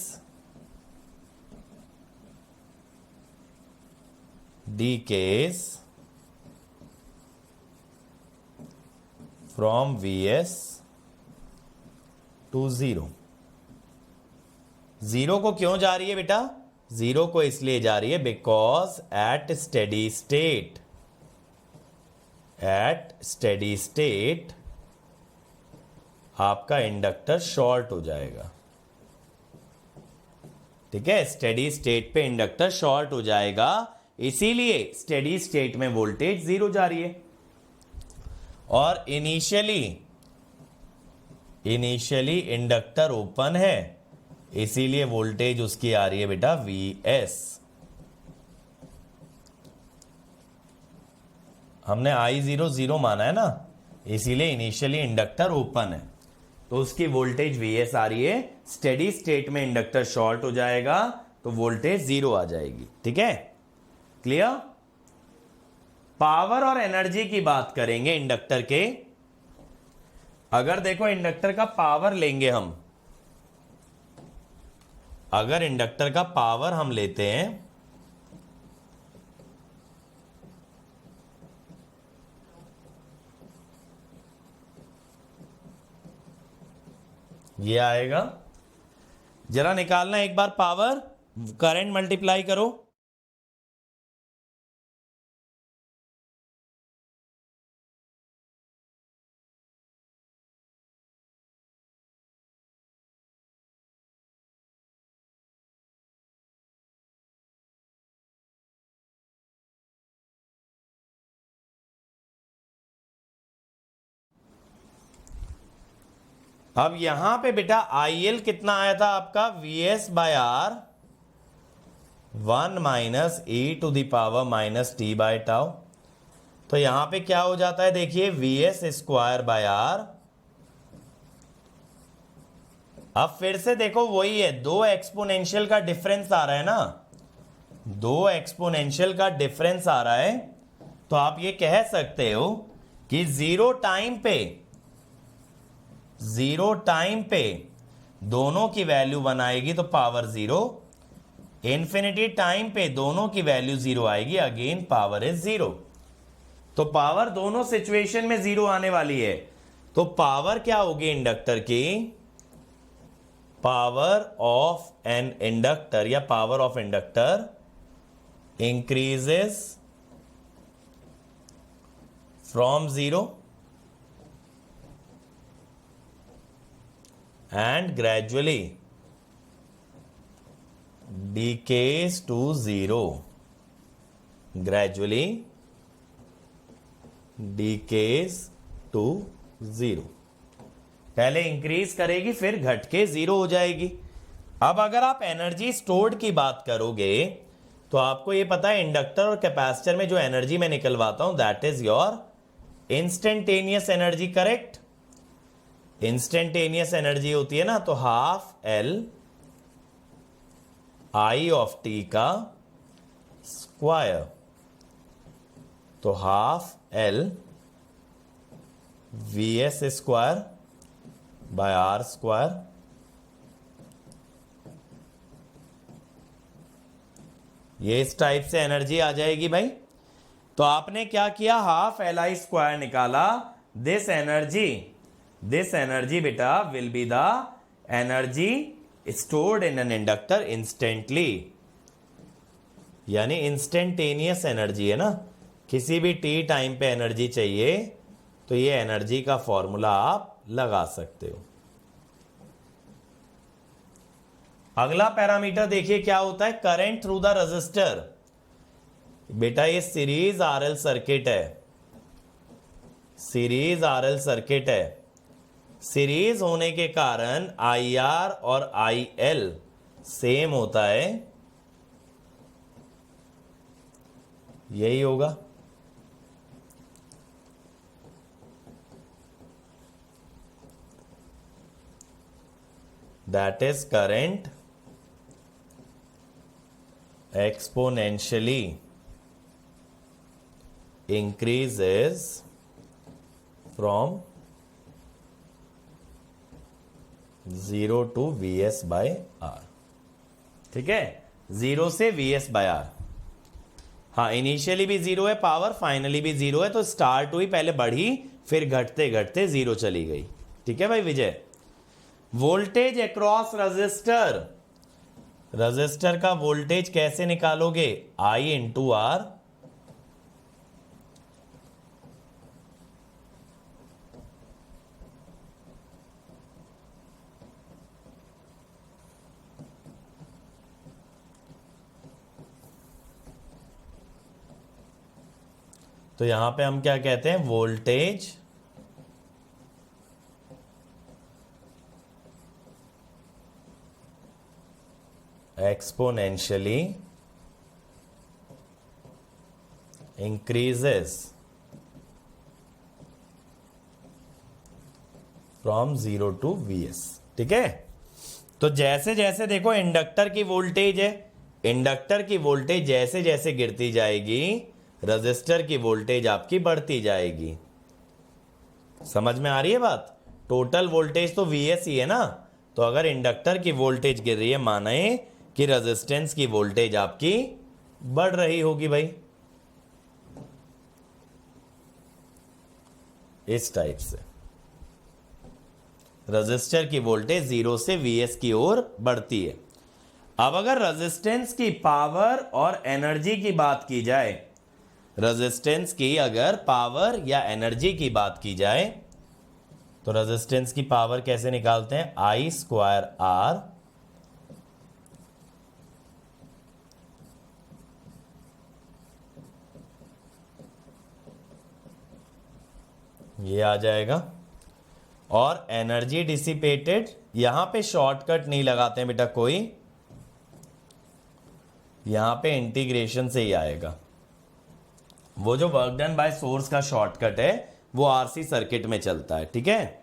from Vs to zero। Zero को क्यों जा रही है बेटा? जीरो को इसलिए जा रही है बिकॉज एट स्टेडी स्टेट आपका इंडक्टर शॉर्ट हो जाएगा। ठीक है, स्टेडी स्टेट पे इंडक्टर शॉर्ट हो जाएगा, इसीलिए स्टेडी स्टेट में वोल्टेज जीरो जा रही है। और इनिशियली इंडक्टर ओपन है, इसीलिए वोल्टेज उसकी आ रही है बेटा Vs। हमने I0 जीरो माना है ना, इसीलिए इनिशियली इंडक्टर ओपन है, तो उसकी वोल्टेज Vs आ रही है। स्टेडी स्टेट में इंडक्टर शॉर्ट हो जाएगा तो वोल्टेज जीरो आ जाएगी। ठीक है, क्लियर? पावर और एनर्जी की बात करेंगे इंडक्टर के। अगर देखो इंडक्टर का पावर लेंगे हम, अगर इंडक्टर का पावर हम लेते हैं, ये आएगा, जरा निकालना एक बार पावर, करंट मल्टीप्लाई करो। अब यहां पे बेटा IL कितना आया था आपका? Vs by R 1 minus e to the power minus T by tau. तो यहां पे क्या हो जाता है देखिए, Vs स्क्वायर बाय आर। अब फिर से देखो वही है, दो एक्सपोनेंशियल का डिफरेंस आ रहा है ना, दो एक्सपोनेंशियल का डिफरेंस आ रहा है, तो आप ये कह सकते हो कि जीरो टाइम पे दोनों की वैल्यू 1 आएगी तो पावर जीरो, इन्फिनिटी टाइम पे दोनों की वैल्यू जीरो आएगी, अगेन पावर इज जीरो। तो पावर दोनों सिचुएशन में 0 आने वाली है। तो पावर क्या होगी इंडक्टर की? पावर ऑफ एन इंडक्टर या power of inductor increases from 0 and gradually decays to 0, gradually decays to 0। पहले इंक्रीज करेगी फिर घट के 0 हो जाएगी। अब अगर आप एनर्जी स्टोर्ड की बात करोगे तो आपको यह पता है इंडक्टर और कैपेसिटर में जो एनर्जी मैं निकलवाता हूं that is your instantaneous energy, correct? Instantaneous energy होती है ना, तो half L I of T का स्क्वायर, तो half L V S square by R square. ये इस टाइप से एनर्जी आ जाएगी भाई। तो आपने क्या किया, हाफ एल आई स्क्वायर निकाला। दिस एनर्जी बेटा will be the energy stored in an inductor instantly, यानी इंस्टेंटेनियस एनर्जी है ना। किसी भी टी टाइम पे एनर्जी चाहिए तो ये एनर्जी का फॉर्मूला आप लगा सकते हो। अगला पैरामीटर देखिए क्या होता है, करंट थ्रू द रजिस्टर। बेटा ये सीरीज आरएल सर्किट है, सीरीज आरएल सर्किट है। सीरीज होने के कारण आई आर और आई एल सेम होता है, यही होगा। That is current exponentially increases from 0 to Vs by R। ठीक है, 0 से Vs by R। हाँ, इनिशियली भी 0 है पावर, फाइनली भी 0 है, तो स्टार्ट हुई, पहले बढ़ी, फिर घटते घटते 0 चली गई। ठीक है भाई विजय। वोल्टेज अक्रॉस रजिस्टर, रजिस्टर का वोल्टेज कैसे निकालोगे, I इंटू आर। तो यहां पे हम क्या कहते हैं, voltage exponentially increases from 0 to Vs। ठीक है, तो जैसे जैसे देखो इंडक्टर की वोल्टेज है, इंडक्टर की वोल्टेज जैसे जैसे गिरती जाएगी रजिस्टर की वोल्टेज आपकी बढ़ती जाएगी। समझ में आ रही है बात? टोटल वोल्टेज तो Vs ही है ना, तो अगर इंडक्टर की वोल्टेज गिर रही है माने कि रेजिस्टेंस की वोल्टेज आपकी बढ़ रही होगी भाई, इस टाइप से रेजिस्टर की वोल्टेज 0 से Vs की ओर बढ़ती है। अब अगर रेजिस्टेंस की पावर और एनर्जी की बात की जाए, रेजिस्टेंस की अगर पावर या एनर्जी की बात की जाए तो रेजिस्टेंस की पावर कैसे निकालते हैं, आई स्क्वायर आर ये आ जाएगा। और एनर्जी डिसिपेटेड, यहां पे शॉर्टकट नहीं लगाते हैं बेटा कोई, यहां पे इंटीग्रेशन से ही आएगा। वो जो वर्क डन बाय सोर्स का शॉर्टकट है वो आरसी सर्किट में चलता है। ठीक है,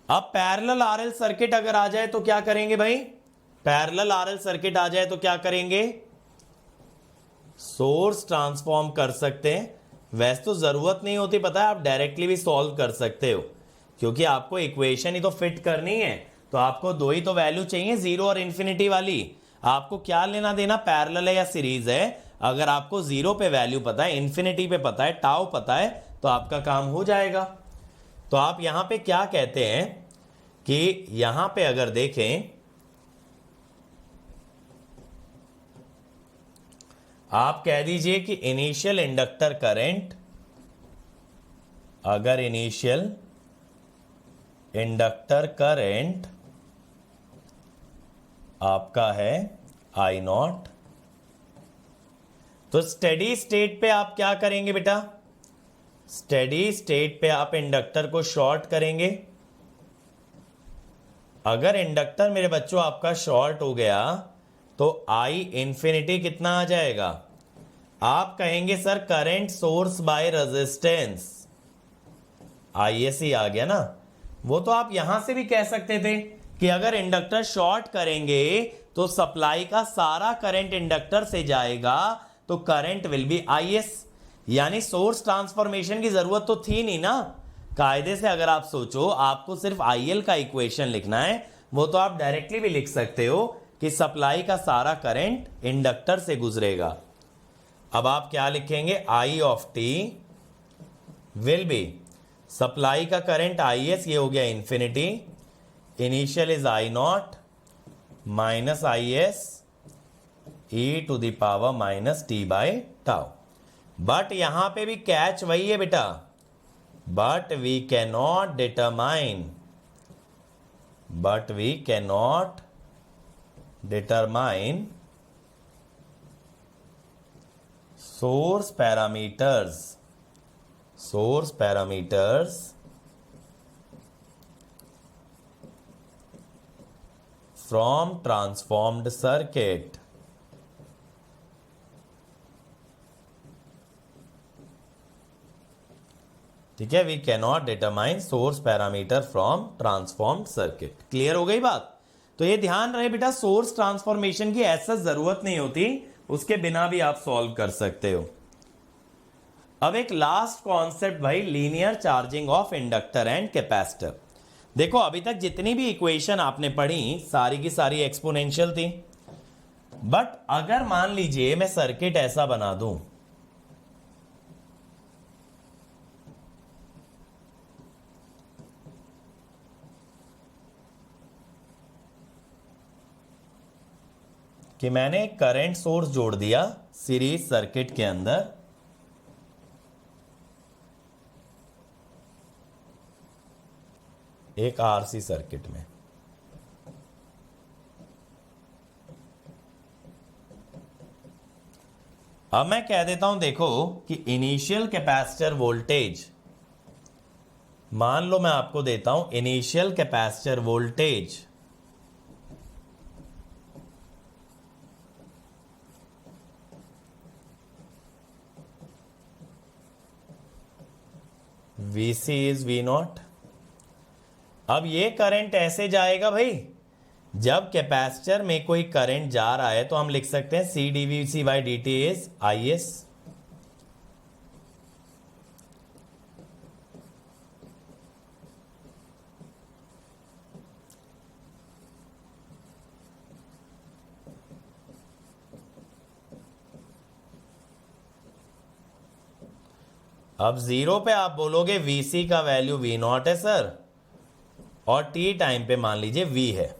अब पैरेलल आरएल सर्किट अगर आ जाए तो क्या करेंगे भाई, पैरेलल आरएल सर्किट आ जाए तो क्या करेंगे, सोर्स ट्रांसफॉर्म कर सकते हैं। वैसे तो जरूरत नहीं होती, पता है, आप डायरेक्टली भी सॉल्व कर सकते हो, क्योंकि आपको इक्वेशन ही तो फिट करनी है, तो आपको दो ही तो वैल्यू चाहिए, 0 और इंफिनिटी वाली। आपको क्या लेना देना, पैरेलल है या सीरीज है। अगर आपको जीरो पे वैल्यू पता है, इन्फिनिटी पे पता है, टाउ पता है, तो आपका काम हो जाएगा। तो आप यहां पे क्या कहते हैं कि यहां पे अगर देखें, आप कह दीजिए कि इनिशियल इंडक्टर करंट, अगर इनिशियल इंडक्टर करंट आपका है आई नॉट, तो स्टेडी स्टेट पे आप क्या करेंगे बेटा? स्टेडी स्टेट पे आप इंडक्टर को शॉर्ट करेंगे। अगर इंडक्टर मेरे बच्चों आपका शॉर्ट हो गया तो आई इंफिनिटी कितना आ जाएगा? आप कहेंगे sir current source by resistance, ISC आ गया ना। वो तो आप यहां से भी कह सकते थे कि अगर इंडक्टर शॉर्ट करेंगे तो सप्लाई का सारा करंट इंडक्टर से जाएगा, तो करंट विल बी आईएस, यानी सोर्स ट्रांसफॉर्मेशन की जरूरत तो थी नहीं ना। कायदे से अगर आप सोचो, आपको सिर्फ आईएल का इक्वेशन लिखना है, वो तो आप डायरेक्टली भी लिख सकते हो कि सप्लाई का सारा करंट इंडक्टर से गुजरेगा। अब आप क्या लिखेंगे? I of T will be, supply का करंट आईएस, ये हो गया infinity, initial is I not minus I S E to the power minus T by tau. But यहां पे भी कैच वही है बेटा, but we cannot determine source parameters from transformed circuit. ठीक है, we cannot determine source parameter from transformed circuit. Clear हो गई बात? तो ये ध्यान रहे बेटा, सोर्स ट्रांसफॉर्मेशन की ऐसा जरूरत नहीं होती, उसके बिना भी आप सॉल्व कर सकते हो। अब एक लास्ट कॉन्सेप्ट भाई, linear charging of inductor and capacitor. देखो अभी तक जितनी भी इक्वेशन आपने पढ़ी सारी की सारी एक्सपोनेंशियल थी, बट अगर मान लीजिए मैं सर्किट ऐसा बना दूं कि मैंने एक करंट सोर्स जोड़ दिया सीरीज सर्किट के अंदर, एक आरसी सर्किट में, अब मैं कह देता हूं देखो कि इनिशियल कैपेसिटर वोल्टेज, मान लो मैं आपको देता हूं initial capacitor voltage Vc is V not. अब ये करंट ऐसे जाएगा भाई, जब कैपेसिटर में कोई करंट जा रहा है तो हम लिख सकते हैं C D V C by D T is I S. अब जीरो पे आप बोलोगे Vc का वैल्यू V नॉट है सर, और t टाइम पे मान लीजिए V है,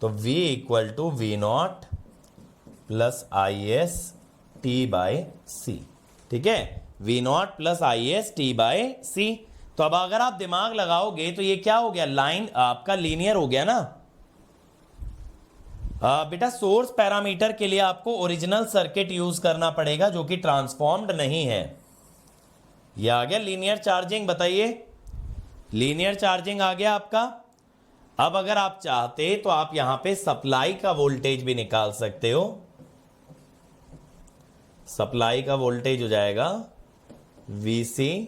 तो V equal to V naught plus I S T by C. ठीक है, V naught plus I S T by C. तो अब अगर आप दिमाग लगाओगे तो ये क्या हो गया, लाइन आपका लीनियर हो गया ना। बेटा सोर्स पैरामीटर के लिए आपको ओरिजिनल सर्किट यूज करना पड़ेगा जो कि ट्रांसफॉर्म्ड नहीं है। यह आ गया लीनियर चार्जिंग। बताइए, लीनियर चार्जिंग आ गया आपका। अब अगर आप चाहते तो आप यहां पे सप्लाई का वोल्टेज भी निकाल सकते हो। सप्लाई का वोल्टेज हो जाएगा Vc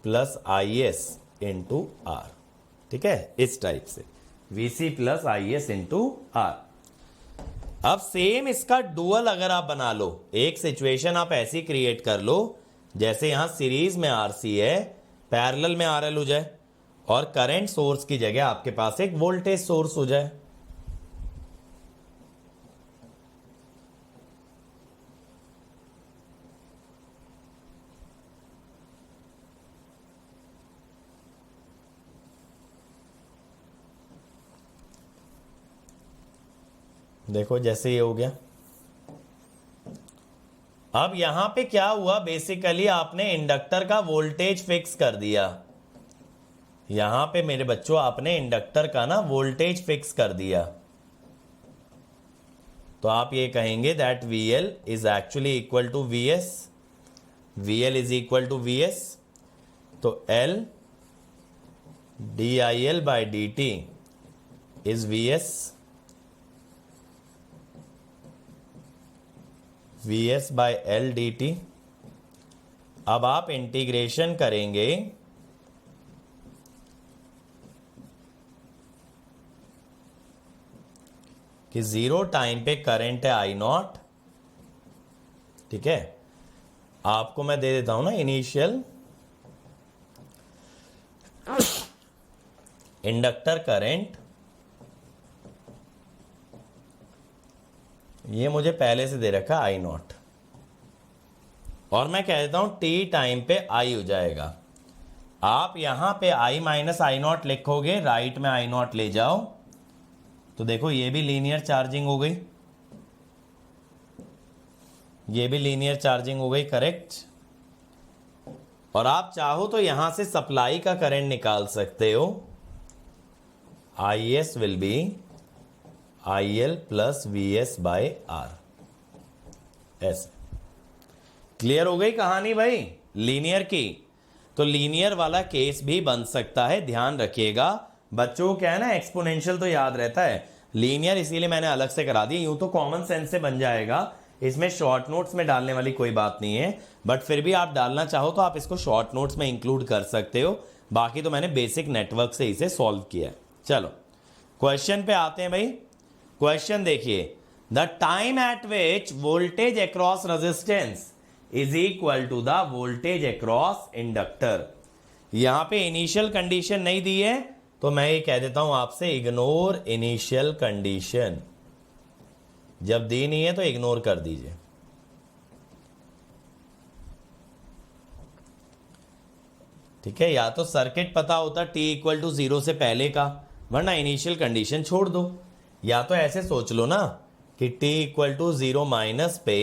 plus I S into R. ठीक है, इस टाइप से Vc plus I S into R. अब सेम इसका डुअल अगर आप बना लो, एक सिचुएशन आप ऐसी क्रिएट कर लो जैसे यहां सीरीज में आरसी है, पैरेलल में आरएल हो जाए, और करंट सोर्स की जगह आपके पास एक वोल्टेज सोर्स हो जाए। देखो जैसे ये हो गया। अब यहां पे क्या हुआ, बेसिकली आपने इंडक्टर का वोल्टेज फिक्स कर दिया। यहां पे मेरे बच्चों आपने इंडक्टर का ना वोल्टेज फिक्स कर दिया। तो आप ये कहेंगे that VL is actually equal to VS। VL is equal to VS, तो L DIL by DT is VS by L DT। अब आप इंटीग्रेशन करेंगे कि 0 टाइम पे करंट है I0, ठीक है। आपको मैं दे देता हूं ना इनिशियल इंडक्टर करंट, ये मुझे पहले से दे रखा I0, और मैं कह देता हूं T टाइम पे I हो जाएगा। आप यहां पे I माइनस I0 लिखोगे, राइट में I0 ले जाओ, तो देखो ये भी लीनियर चार्जिंग हो गई, ये भी लीनियर चार्जिंग हो गई, करेक्ट। और आप चाहो तो यहां से सप्लाई का करंट निकाल सकते हो। IS will be IL plus VS by R, ऐसे। क्लियर हो गई कहानी भाई लीनियर की। तो लीनियर वाला केस भी बन सकता है, ध्यान रखिएगा बच्चों। क्या है ना, एक्सपोनेंशियल तो याद रहता है, लीनियर इसीलिए मैंने अलग से करा दिया। यूं तो कॉमन सेंस से बन जाएगा, इसमें शॉर्ट नोट्स में डालने वाली कोई बात नहीं है, बट फिर भी आप डालना चाहो तो आप इसको शॉर्ट नोट्स में इंक्लूड कर सकते हो। बाकी तो मैंने बेसिक नेटवर्क से इसे सॉल्व किया है। चलो क्वेश्चन पे आते हैं भाई। क्वेश्चन देखिए, the time at which voltage across resistance is equal to the voltage across inductor. यहां पे इनिशियल कंडीशन नहीं दी है, तो मैं ये कह देता हूं आपसे इग्नोर इनिशियल कंडीशन। जब दी नहीं है तो इग्नोर कर दीजिए। ठीक है, या तो सर्किट पता होता t इक्वल टू 0 से पहले का, वरना इनिशियल कंडीशन छोड़ दो। या तो ऐसे सोच लो ना कि t इक्वल टू 0 माइनस पे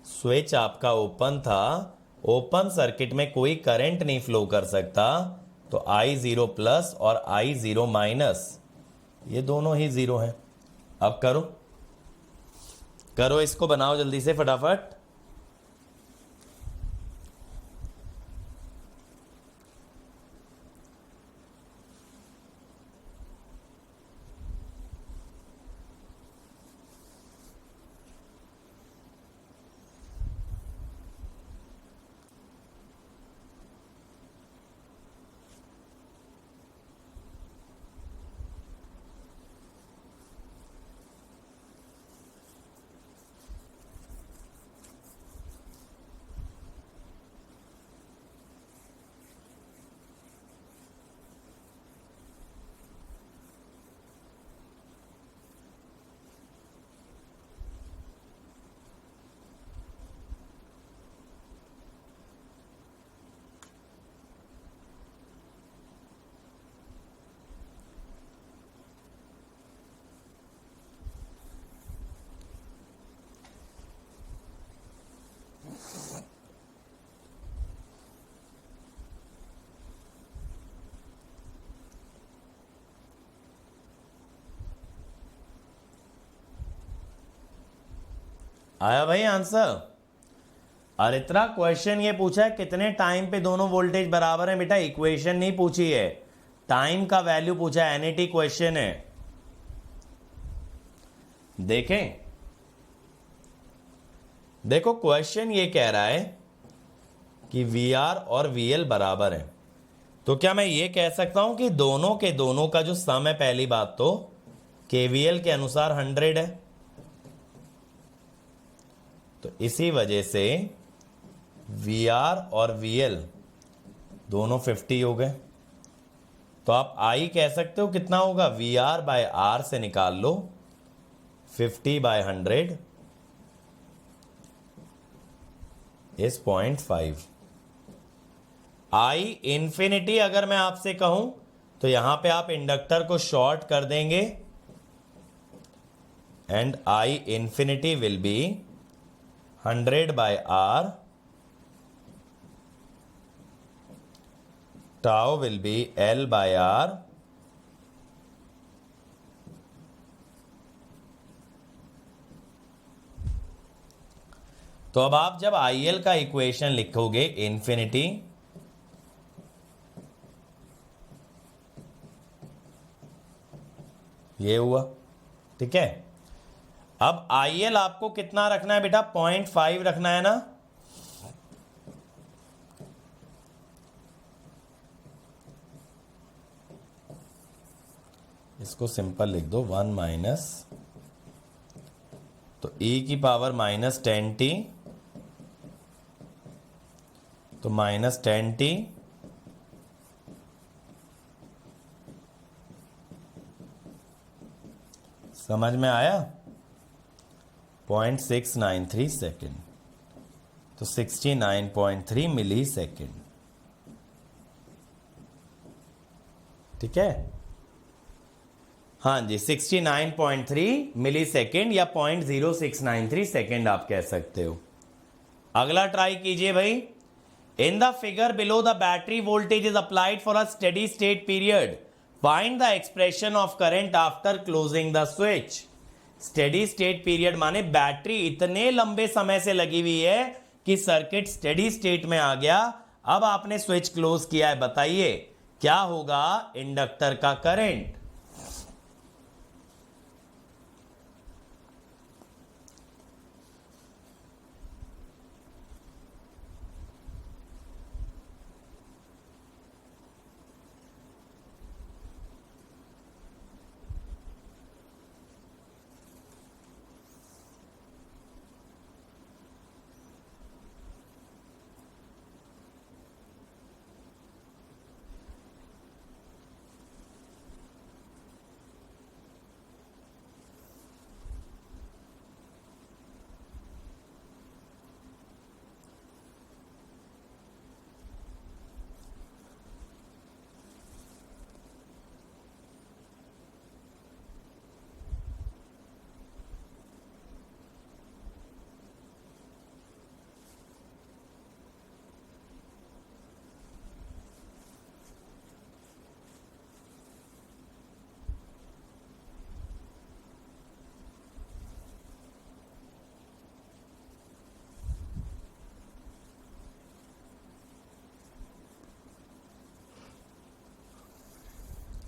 स्विच आपका ओपन था, ओपन सर्किट में कोई करंट नहीं फ्लो कर सकता, तो I0 प्लस और I0 माइनस ये दोनों ही 0 हैं। अब करो करो इसको, बनाओ जल्दी से फटाफट। आया भाई आंसर? और इतना क्वेश्चन ये पूछा है कितने टाइम पे दोनों वोल्टेज बराबर है। बेटा इक्वेशन नहीं पूछी है, टाइम का वैल्यू पूछा है, एनईटी क्वेश्चन है। देखें, देखो क्वेश्चन ये कह रहा है कि VR और VL बराबर है, तो क्या मैं ये कह सकता हूं कि दोनों के दोनों का जो सम है, पहली बात तो KVL के अनुसार 100 है, तो इसी वजह से VR और VL दोनों 50 हो गए। तो आप I कह सकते हो कितना होगा, VR बाय R से निकाल लो 50 बाय 100 इज 0.5। I इंफिनिटी अगर मैं आपसे कहूं तो यहां पे आप इंडक्टर को शॉर्ट कर देंगे, and I infinity will be 100 by R, tau will be L by R, तो अब आप जब IL का इक्वेशन लिखोगे इन्फिनिटी, ये हुआ, ठीक है। अब IL आपको कितना रखना है बेटा? 0.5 रखना है ना। इसको सिंपल लिख दो, 1 माइनस, तो e की पावर -10t, तो -10t, समझ में आया? 0.693 सेकेंड, तो 69.3 मिली सेकेंड, ठीक है। हाँ जी, 69.3 मिली सेकेंड या 0.0693 सेकेंड आप कह सकते हो। अगला ट्राई कीजिए भाई। इन the figure below the battery voltage is applied for a steady state period, find the expression of current after closing the switch. Steady state period माने बैटरी इतने लंबे समय से लगी हुई है कि सर्किट स्टेडी स्टेट में आ गया, अब आपने स्विच क्लोज किया है, बताइए क्या होगा इंडक्टर का करंट?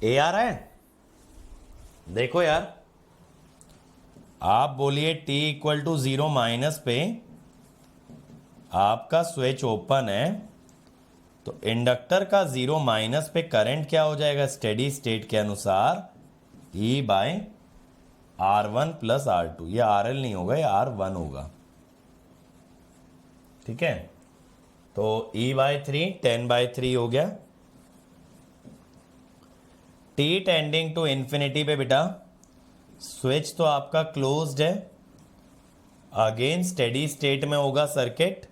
ए आ रहा है? देखो यार, आप बोलिए t इक्वल टू 0 माइनस पे आपका स्विच ओपन है, तो इंडक्टर का 0 माइनस पे करंट क्या हो जाएगा स्टेडी स्टेट के अनुसार? E bye R1 plus R2, ये RL नहीं होगा, ये R1 होगा, ठीक है। तो E बाय 3 10/3 हो गया। T टेंडिंग टू इन्फिनिटी पे बेटा स्विच तो आपका क्लोज्ड है, अगेन स्टेडी स्टेट में होगा सर्किट,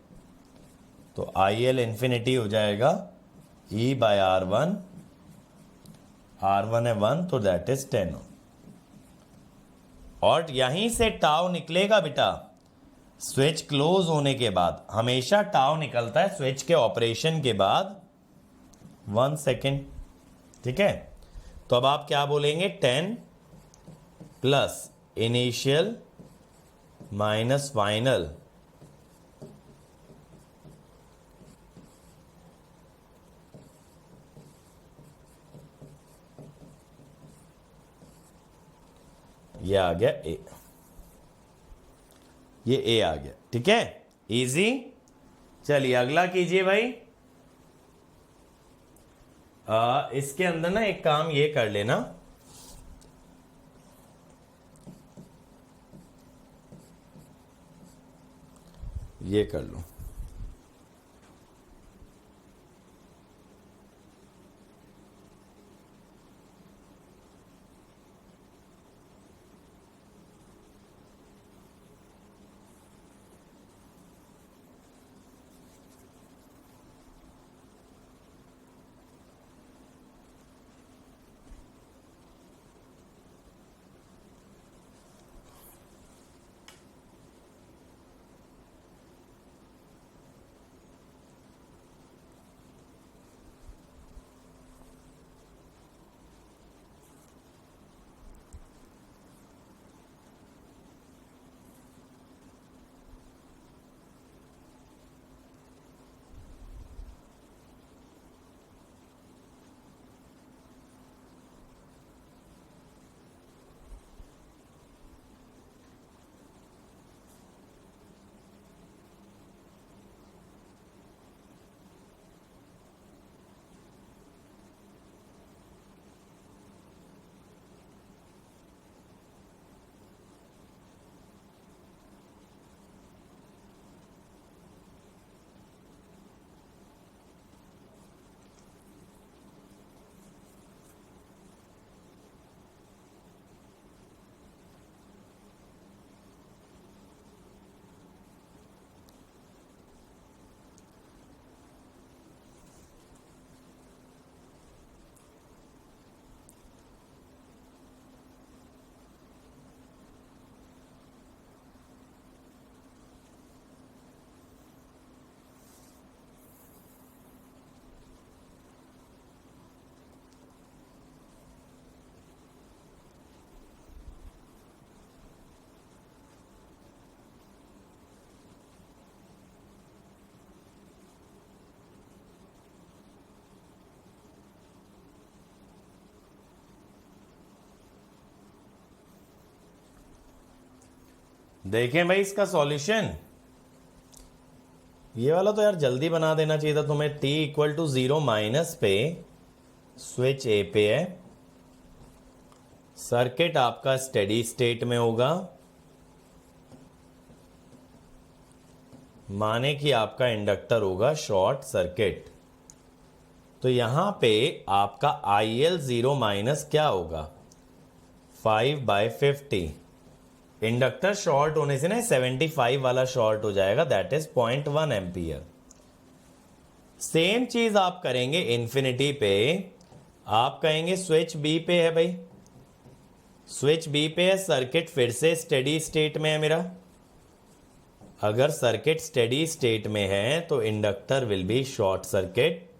तो IL इन्फिनिटी हो जाएगा E बाय R1, R1 है 1, तो दैट इज 10। और यहीं से टाउ निकलेगा बेटा स्विच क्लोज होने के बाद, हमेशा टाउ निकलता है स्विच के ऑपरेशन के बाद 1 सेकेंड, ठीक है। तो अब आप क्या बोलेंगे? 10 प्लस इनिशियल माइनस फाइनल, ये आ गया ए, ये ए आ गया, ठीक है, इजी। चलिए अगला कीजिए भाई। इसके अंदर ना एक काम ये कर लेना, ये कर लो। देखें भाई इसका सॉल्यूशन। ये वाला तो यार जल्दी बना देना चाहिए था तुम्हें। t इक्वल टू 0 माइनस पे स्विच ए पे है, सर्किट आपका स्टेडी स्टेट में होगा, माने कि आपका इंडक्टर होगा शॉर्ट सर्किट। तो यहां पे आपका IL 0 माइनस क्या होगा 5/50। इंडक्टर शॉर्ट होने से ना 75 वाला शॉर्ट हो जाएगा, दैट इज 0.1 एम्पियर। सेम चीज आप करेंगे इन्फिनिटी पे। आप कहेंगे स्विच बी पे है भाई, स्विच बी पे है, सर्किट फिर से स्टेडी स्टेट में है मेरा। अगर सर्किट स्टेडी स्टेट में है तो inductor will be short circuit.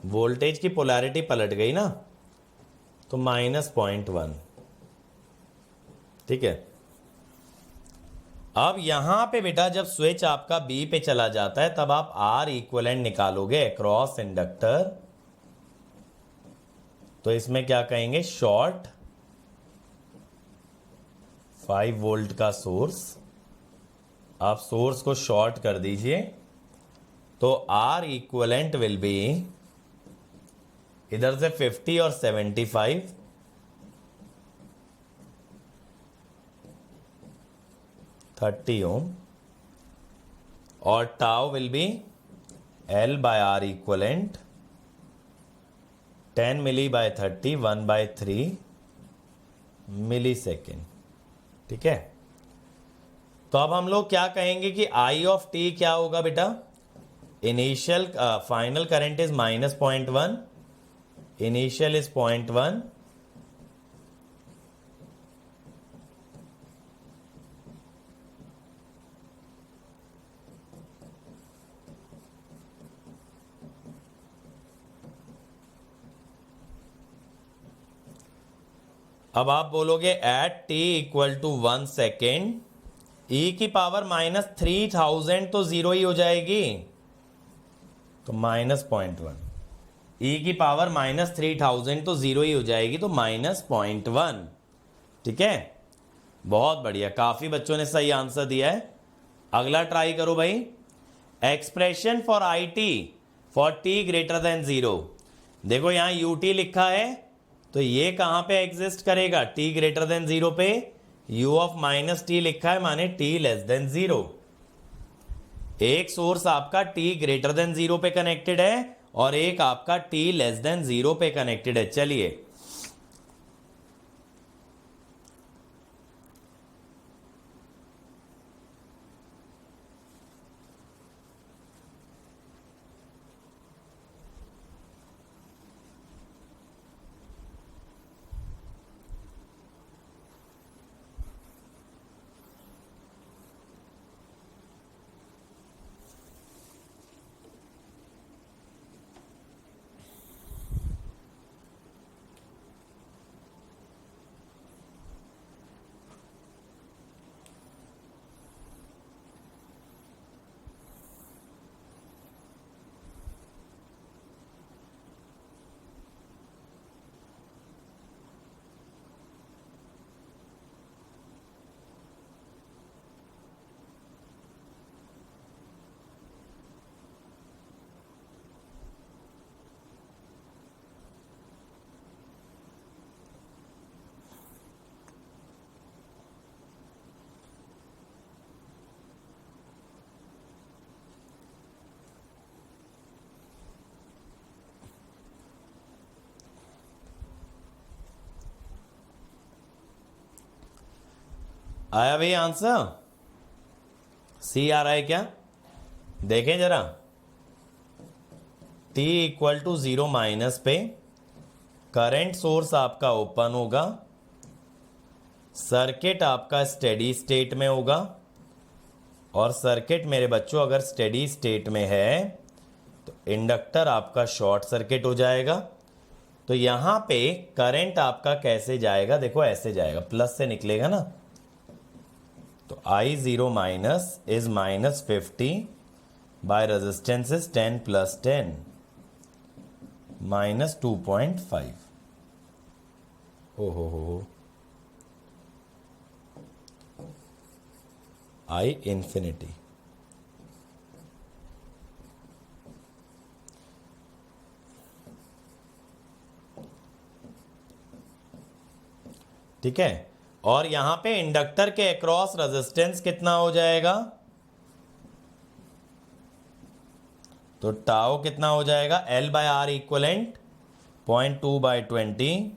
Voltage की पोलैरिटी पलट गई ना, तो -0.1। ठीक है। अब यहां पे बेटा जब स्विच आपका बी पे चला जाता है तब आप R इक्विवेलेंट निकालोगे अक्रॉस इंडक्टर। तो इसमें क्या कहेंगे, शॉर्ट 5 वोल्ट का सोर्स, आप सोर्स को शॉर्ट कर दीजिए। तो R इक्विवेलेंट विल बी इधर से 50 और 75, 30 ओम, और tau will be L/R equivalent 10 milli by 30 1/3 milli second. ठीक है। तो अब हम लोग क्या कहेंगे कि I ऑफ t क्या होगा बेटा, initial final current is -0.1, initial is 0.1, अब आप बोलोगे at t equal to 1 second e की पावर -3000 तो जीरो ही हो जाएगी, तो -0.1। e की पावर -3000 तो जीरो ही हो जाएगी, तो -0.1। ठीक है, बहुत बढ़िया, काफी बच्चों ने सही आंसर दिया है। अगला ट्राई करो भाई। Expression for IT for t greater than 0। देखो यहां ut लिखा है, तो ये कहां पे एग्जिस्ट करेगा, t ग्रेटर देन 0 पे। u ऑफ -t लिखा है, माने t लेस देन 0। एक सोर्स आपका t ग्रेटर देन 0 पे कनेक्टेड है और एक आपका t लेस देन 0 पे कनेक्टेड है। चलिए आया भाई आंसर, सी आ रहा है क्या, देखें जरा। t इक्वल टू 0 माइनस पे करंट सोर्स आपका ओपन होगा, सर्किट आपका स्टेडी स्टेट में होगा, और सर्किट मेरे बच्चों अगर स्टेडी स्टेट में है तो इंडक्टर आपका शॉर्ट सर्किट हो जाएगा। तो यहां पे करंट आपका कैसे जाएगा, देखो ऐसे जाएगा, प्लस से निकलेगा ना, तो I0 minus is -50 by resistance is 10 + 10 -2.5। ओ हो आई इन्फिनिटी। ठीक है, और यहां पे इंडक्टर के अक्रॉस रेजिस्टेंस कितना हो जाएगा, तो टाउ कितना हो जाएगा, L बाय आर इक्वलेंट 0.2/20।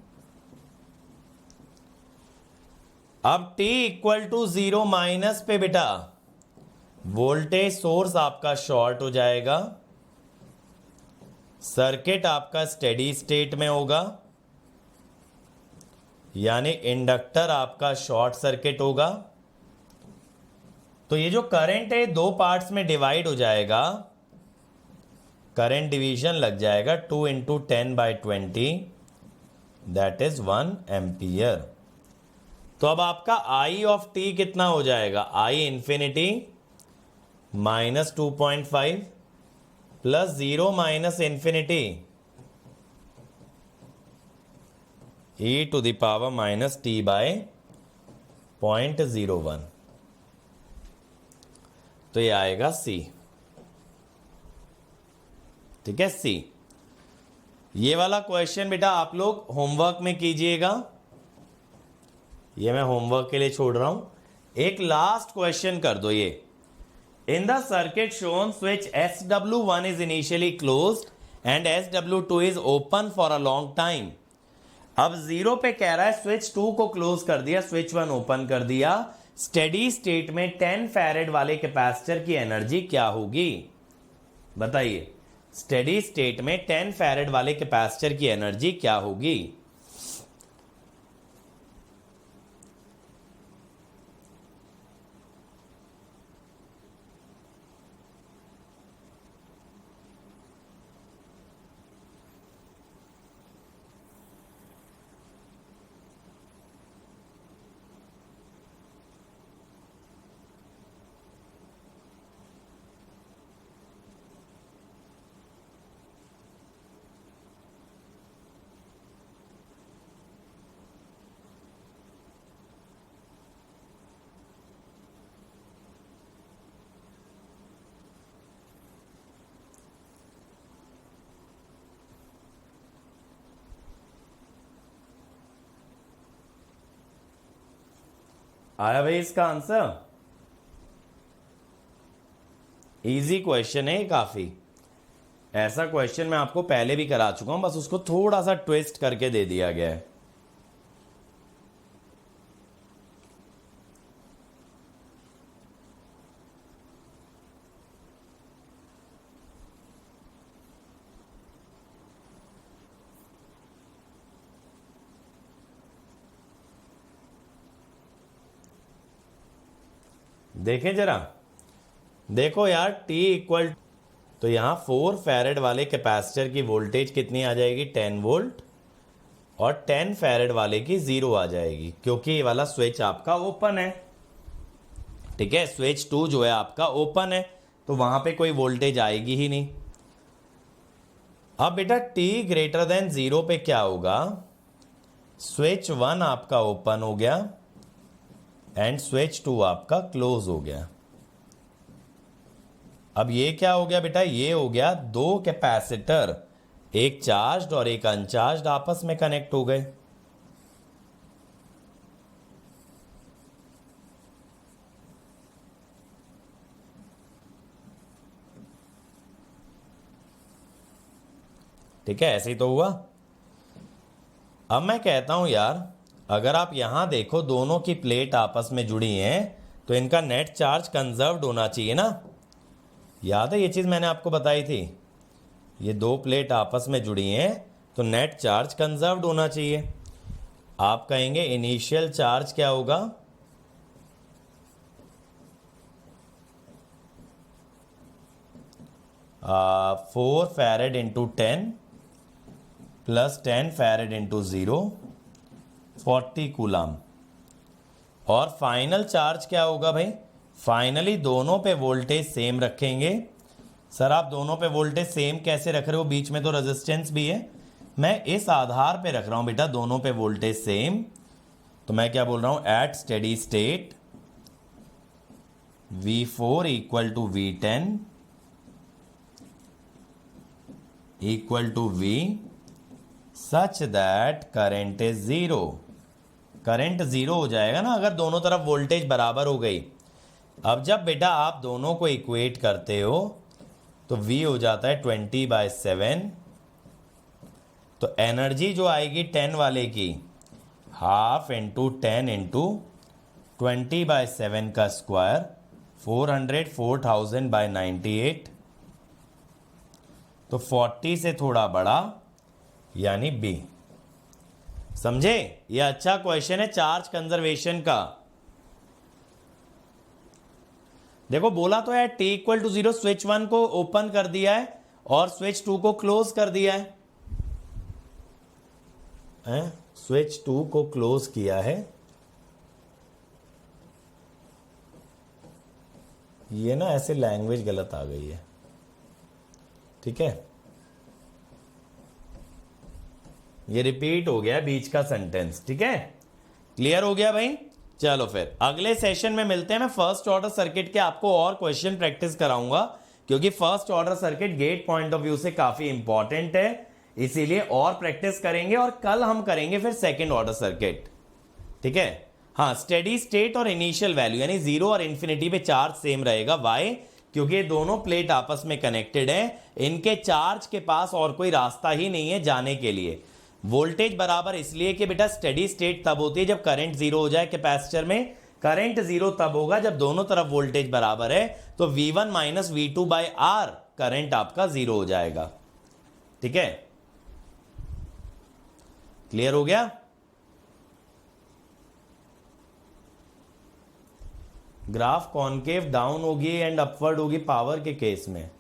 अब t इक्वल टू 0 माइनस पे बेटा वोल्टेज सोर्स आपका शॉर्ट हो जाएगा, सर्किट आपका स्टेडी स्टेट में होगा, यानी इंडक्टर आपका शॉर्ट सर्किट होगा। तो ये जो करंट है दो पार्ट्स में डिवाइड हो जाएगा, करंट डिवीजन लग जाएगा 2 × 10/20, दैट इज 1 एम्पियर। तो अब आपका आई ऑफ टी कितना हो जाएगा, I infinity -2.5 plus 0 minus infinity e⁻⁻t by 0.01। तो ये आएगा सी। ठीक है, सी। ये वाला क्वेश्चन बेटा आप लोग होमवर्क में कीजिएगा, ये मैं होमवर्क के लिए छोड़ रहा हूं। एक लास्ट क्वेश्चन कर दो ये, इन the circuit shown switch SW1 is initially closed end SW2 is open for a long time. अब 0 पे कह रहा है स्विच 2 को क्लोज कर दिया, स्विच 1 ओपन कर दिया, स्टेडी स्टेट में 10 फैरेड वाले कैपेसिटर की एनर्जी क्या होगी, बताइए। स्टेडी स्टेट में 10 फैरेड वाले कैपेसिटर की एनर्जी क्या होगी। आया भाई इसका आंसर? इजी क्वेश्चन है काफी। ऐसा क्वेश्चन मैं आपको पहले भी करा चुका हूं, बस उसको थोड़ा सा ट्विस्ट करके दे दिया गया है। देखें जरा, देखो यार T इक्वल, तो यहां 4 फैरेड वाले कैपेसिटर की वोल्टेज कितनी आ जाएगी, 10 वोल्ट, और 10 फैरेड वाले की 0 आ जाएगी, क्योंकि ये वाला स्विच आपका ओपन है। ठीक है, स्विच 2 जो है आपका ओपन है, तो वहां पे कोई वोल्टेज आएगी ही नहीं। अब बेटा T ग्रेटर देन 0 पे क्या होगा, स्विच 1 आपका ओपन हो गया एंड स्विच 2 आपका क्लोज हो गया। अब ये क्या हो गया बेटा, ये हो गया दो कैपेसिटर, एक चार्ज्ड और एक अनचार्ज्ड, आपस में कनेक्ट हो गए। ठीक है, ऐसे ही तो हुआ। अब मैं कहता हूं यार, अगर आप यहां देखो दोनों की प्लेट आपस में जुड़ी हैं, तो इनका नेट चार्ज कंजर्व्ड होना चाहिए ना। याद है ये चीज मैंने आपको बताई थी, ये दो प्लेट आपस में जुड़ी हैं तो नेट चार्ज कंजर्व्ड होना चाहिए। आप कहेंगे इनिशियल चार्ज क्या होगा, four farad into 10 plus 10 farad into 0, 40 coulomb. और फाइनल चार्ज क्या होगा भाई, फाइनली दोनों पे वोल्टेज सेम रखेंगे। सर आप दोनों पे वोल्टेज सेम कैसे रख रहे हो, बीच में तो रेजिस्टेंस भी है, मैं इस आधार पे रख रहा हूं बेटा दोनों पे वोल्टेज सेम, तो मैं क्या बोल रहा हूं, at steady state V4 equal to V10 equal to V such that current is zero. Current zero हो जाएगा ना अगर दोनों तरफ वोल्टेज बराबर हो गई। अब जब बेटा आप दोनों को इक्वेट करते हो तो V हो जाता है 20/7, तो एनर्जी जो आएगी 10 वाले की हाफ इंटू 10 इंटू 20/7 का स्क्वायर 400,000/98, तो 40 से थोड़ा बड़ा यानी B। समझे? ये अच्छा क्वेश्चन है चार्ज कंजर्वेशन का। देखो बोला तो है T इक्वल टू 0 स्विच 1 को ओपन कर दिया है और स्विच 2 को क्लोज कर दिया है, स्विच 2 को क्लोज किया है। ये ना ऐसे लैंग्वेज गलत आ गई है, ठीक है, ये रिपीट हो गया बीच का सेंटेंस, ठीक है, क्लियर हो गया भाई। चलो फिर अगले सेशन में मिलते हैं। मैं फर्स्ट ऑर्डर सर्किट के आपको और क्वेश्चन प्रैक्टिस कराऊंगा, क्योंकि first order circuit GATE point of view से काफी इंपॉर्टेंट है, इसीलिए और प्रैक्टिस करेंगे। और कल हम करेंगे फिर सेकंड ऑर्डर सर्किट, ठीक है। हाँ, स्टेडी स्टेट और इनिशियल वैल्यू यानी जीरो और इंफिनिटी पे चार्ज सेम रहेगा। वाई? क्योंकि ये दोनों प्लेट आपस में कनेक्टेड है, इनके चार्ज के पास और कोई रास्ता ही नहीं है जाने के लिए। वोल्टेज बराबर इसलिए कि बेटा स्टेडी स्टेट तब होती है जब करंट जीरो हो जाए कैपेसिटर में। करंट जीरो तब होगा जब दोनों तरफ वोल्टेज बराबर है, तो V1 माइनस V2/R करंट आपका जीरो हो जाएगा, ठीक है, क्लियर हो गया। ग्राफ कॉनकेव डाउन होगी एंड अपवर्ड होगी पावर के केस में।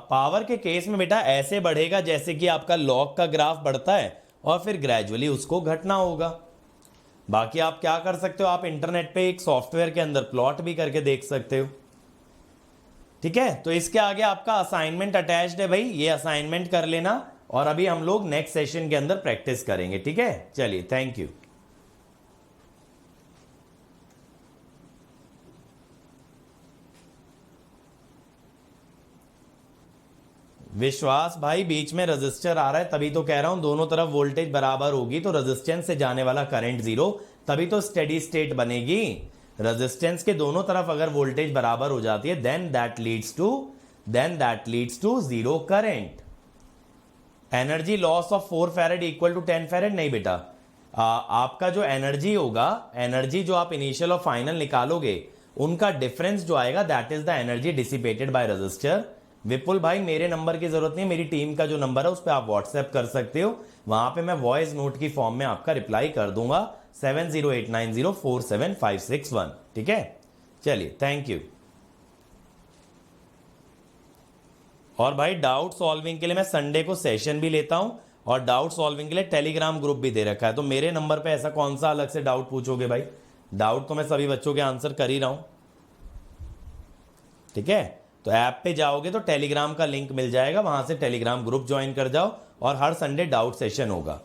पावर के केस में बेटा ऐसे बढ़ेगा जैसे कि आपका लॉग का ग्राफ बढ़ता है और फिर ग्रेजुअली उसको घटना होगा। बाकी आप क्या कर सकते हो, आप इंटरनेट पे एक सॉफ्टवेयर के अंदर प्लॉट भी करके देख सकते हो, ठीक है। तो इसके आगे आपका असाइनमेंट अटैच्ड है भाई, ये असाइनमेंट कर लेना और अभी हम लोग नेक्स्ट सेशन के अंदर प्रैक्टिस करेंगे, ठीक है। चलिए, थैंक यू। विश्वास भाई, बीच में रजिस्टर आ रहा है तभी तो कह रहा हूं दोनों तरफ वोल्टेज बराबर होगी तो रेजिस्टेंस से जाने वाला करंट जीरो, तभी तो स्टेडी स्टेट बनेगी। रेजिस्टेंस के दोनों तरफ अगर वोल्टेज बराबर हो जाती है then that leads to zero current. Energy loss of 4 farad equal to 10 farad नहीं बेटा, आपका जो एनर्जी होगा, एनर्जी जो आप इनिशियल और फाइनल निकालोगे उनका डिफरेंस जो आएगा that is the energy dissipated by resistor. Vipul भाई, मेरे नंबर की जरूरत नहीं, मेरी टीम का जो नंबर है उस पर आप व्हाट्सएप कर सकते हो, वहां पे मैं वॉइस नोट की फॉर्म में आपका रिप्लाई कर दूंगा 7089047561, ठीक है। चलिए, थैंक यू। और भाई डाउट सॉल्विंग के लिए मैं संडे को सेशन भी लेता हूं और डाउट सॉल्विंग के लिए टेलीग्राम ग्रुप भी दे रखा है, तो मेरे नंबर पे ऐसा कौन सा अलग से डाउट पूछोगे भाई, डाउट तो मैं सभी बच्चों के आंसर कर ही रहा हूं, ठीक है। तो ऐप पे जाओगे तो टेलीग्राम का लिंक मिल जाएगा, वहां से टेलीग्राम ग्रुप ज्वाइन कर जाओ और हर संडे डाउट सेशन होगा।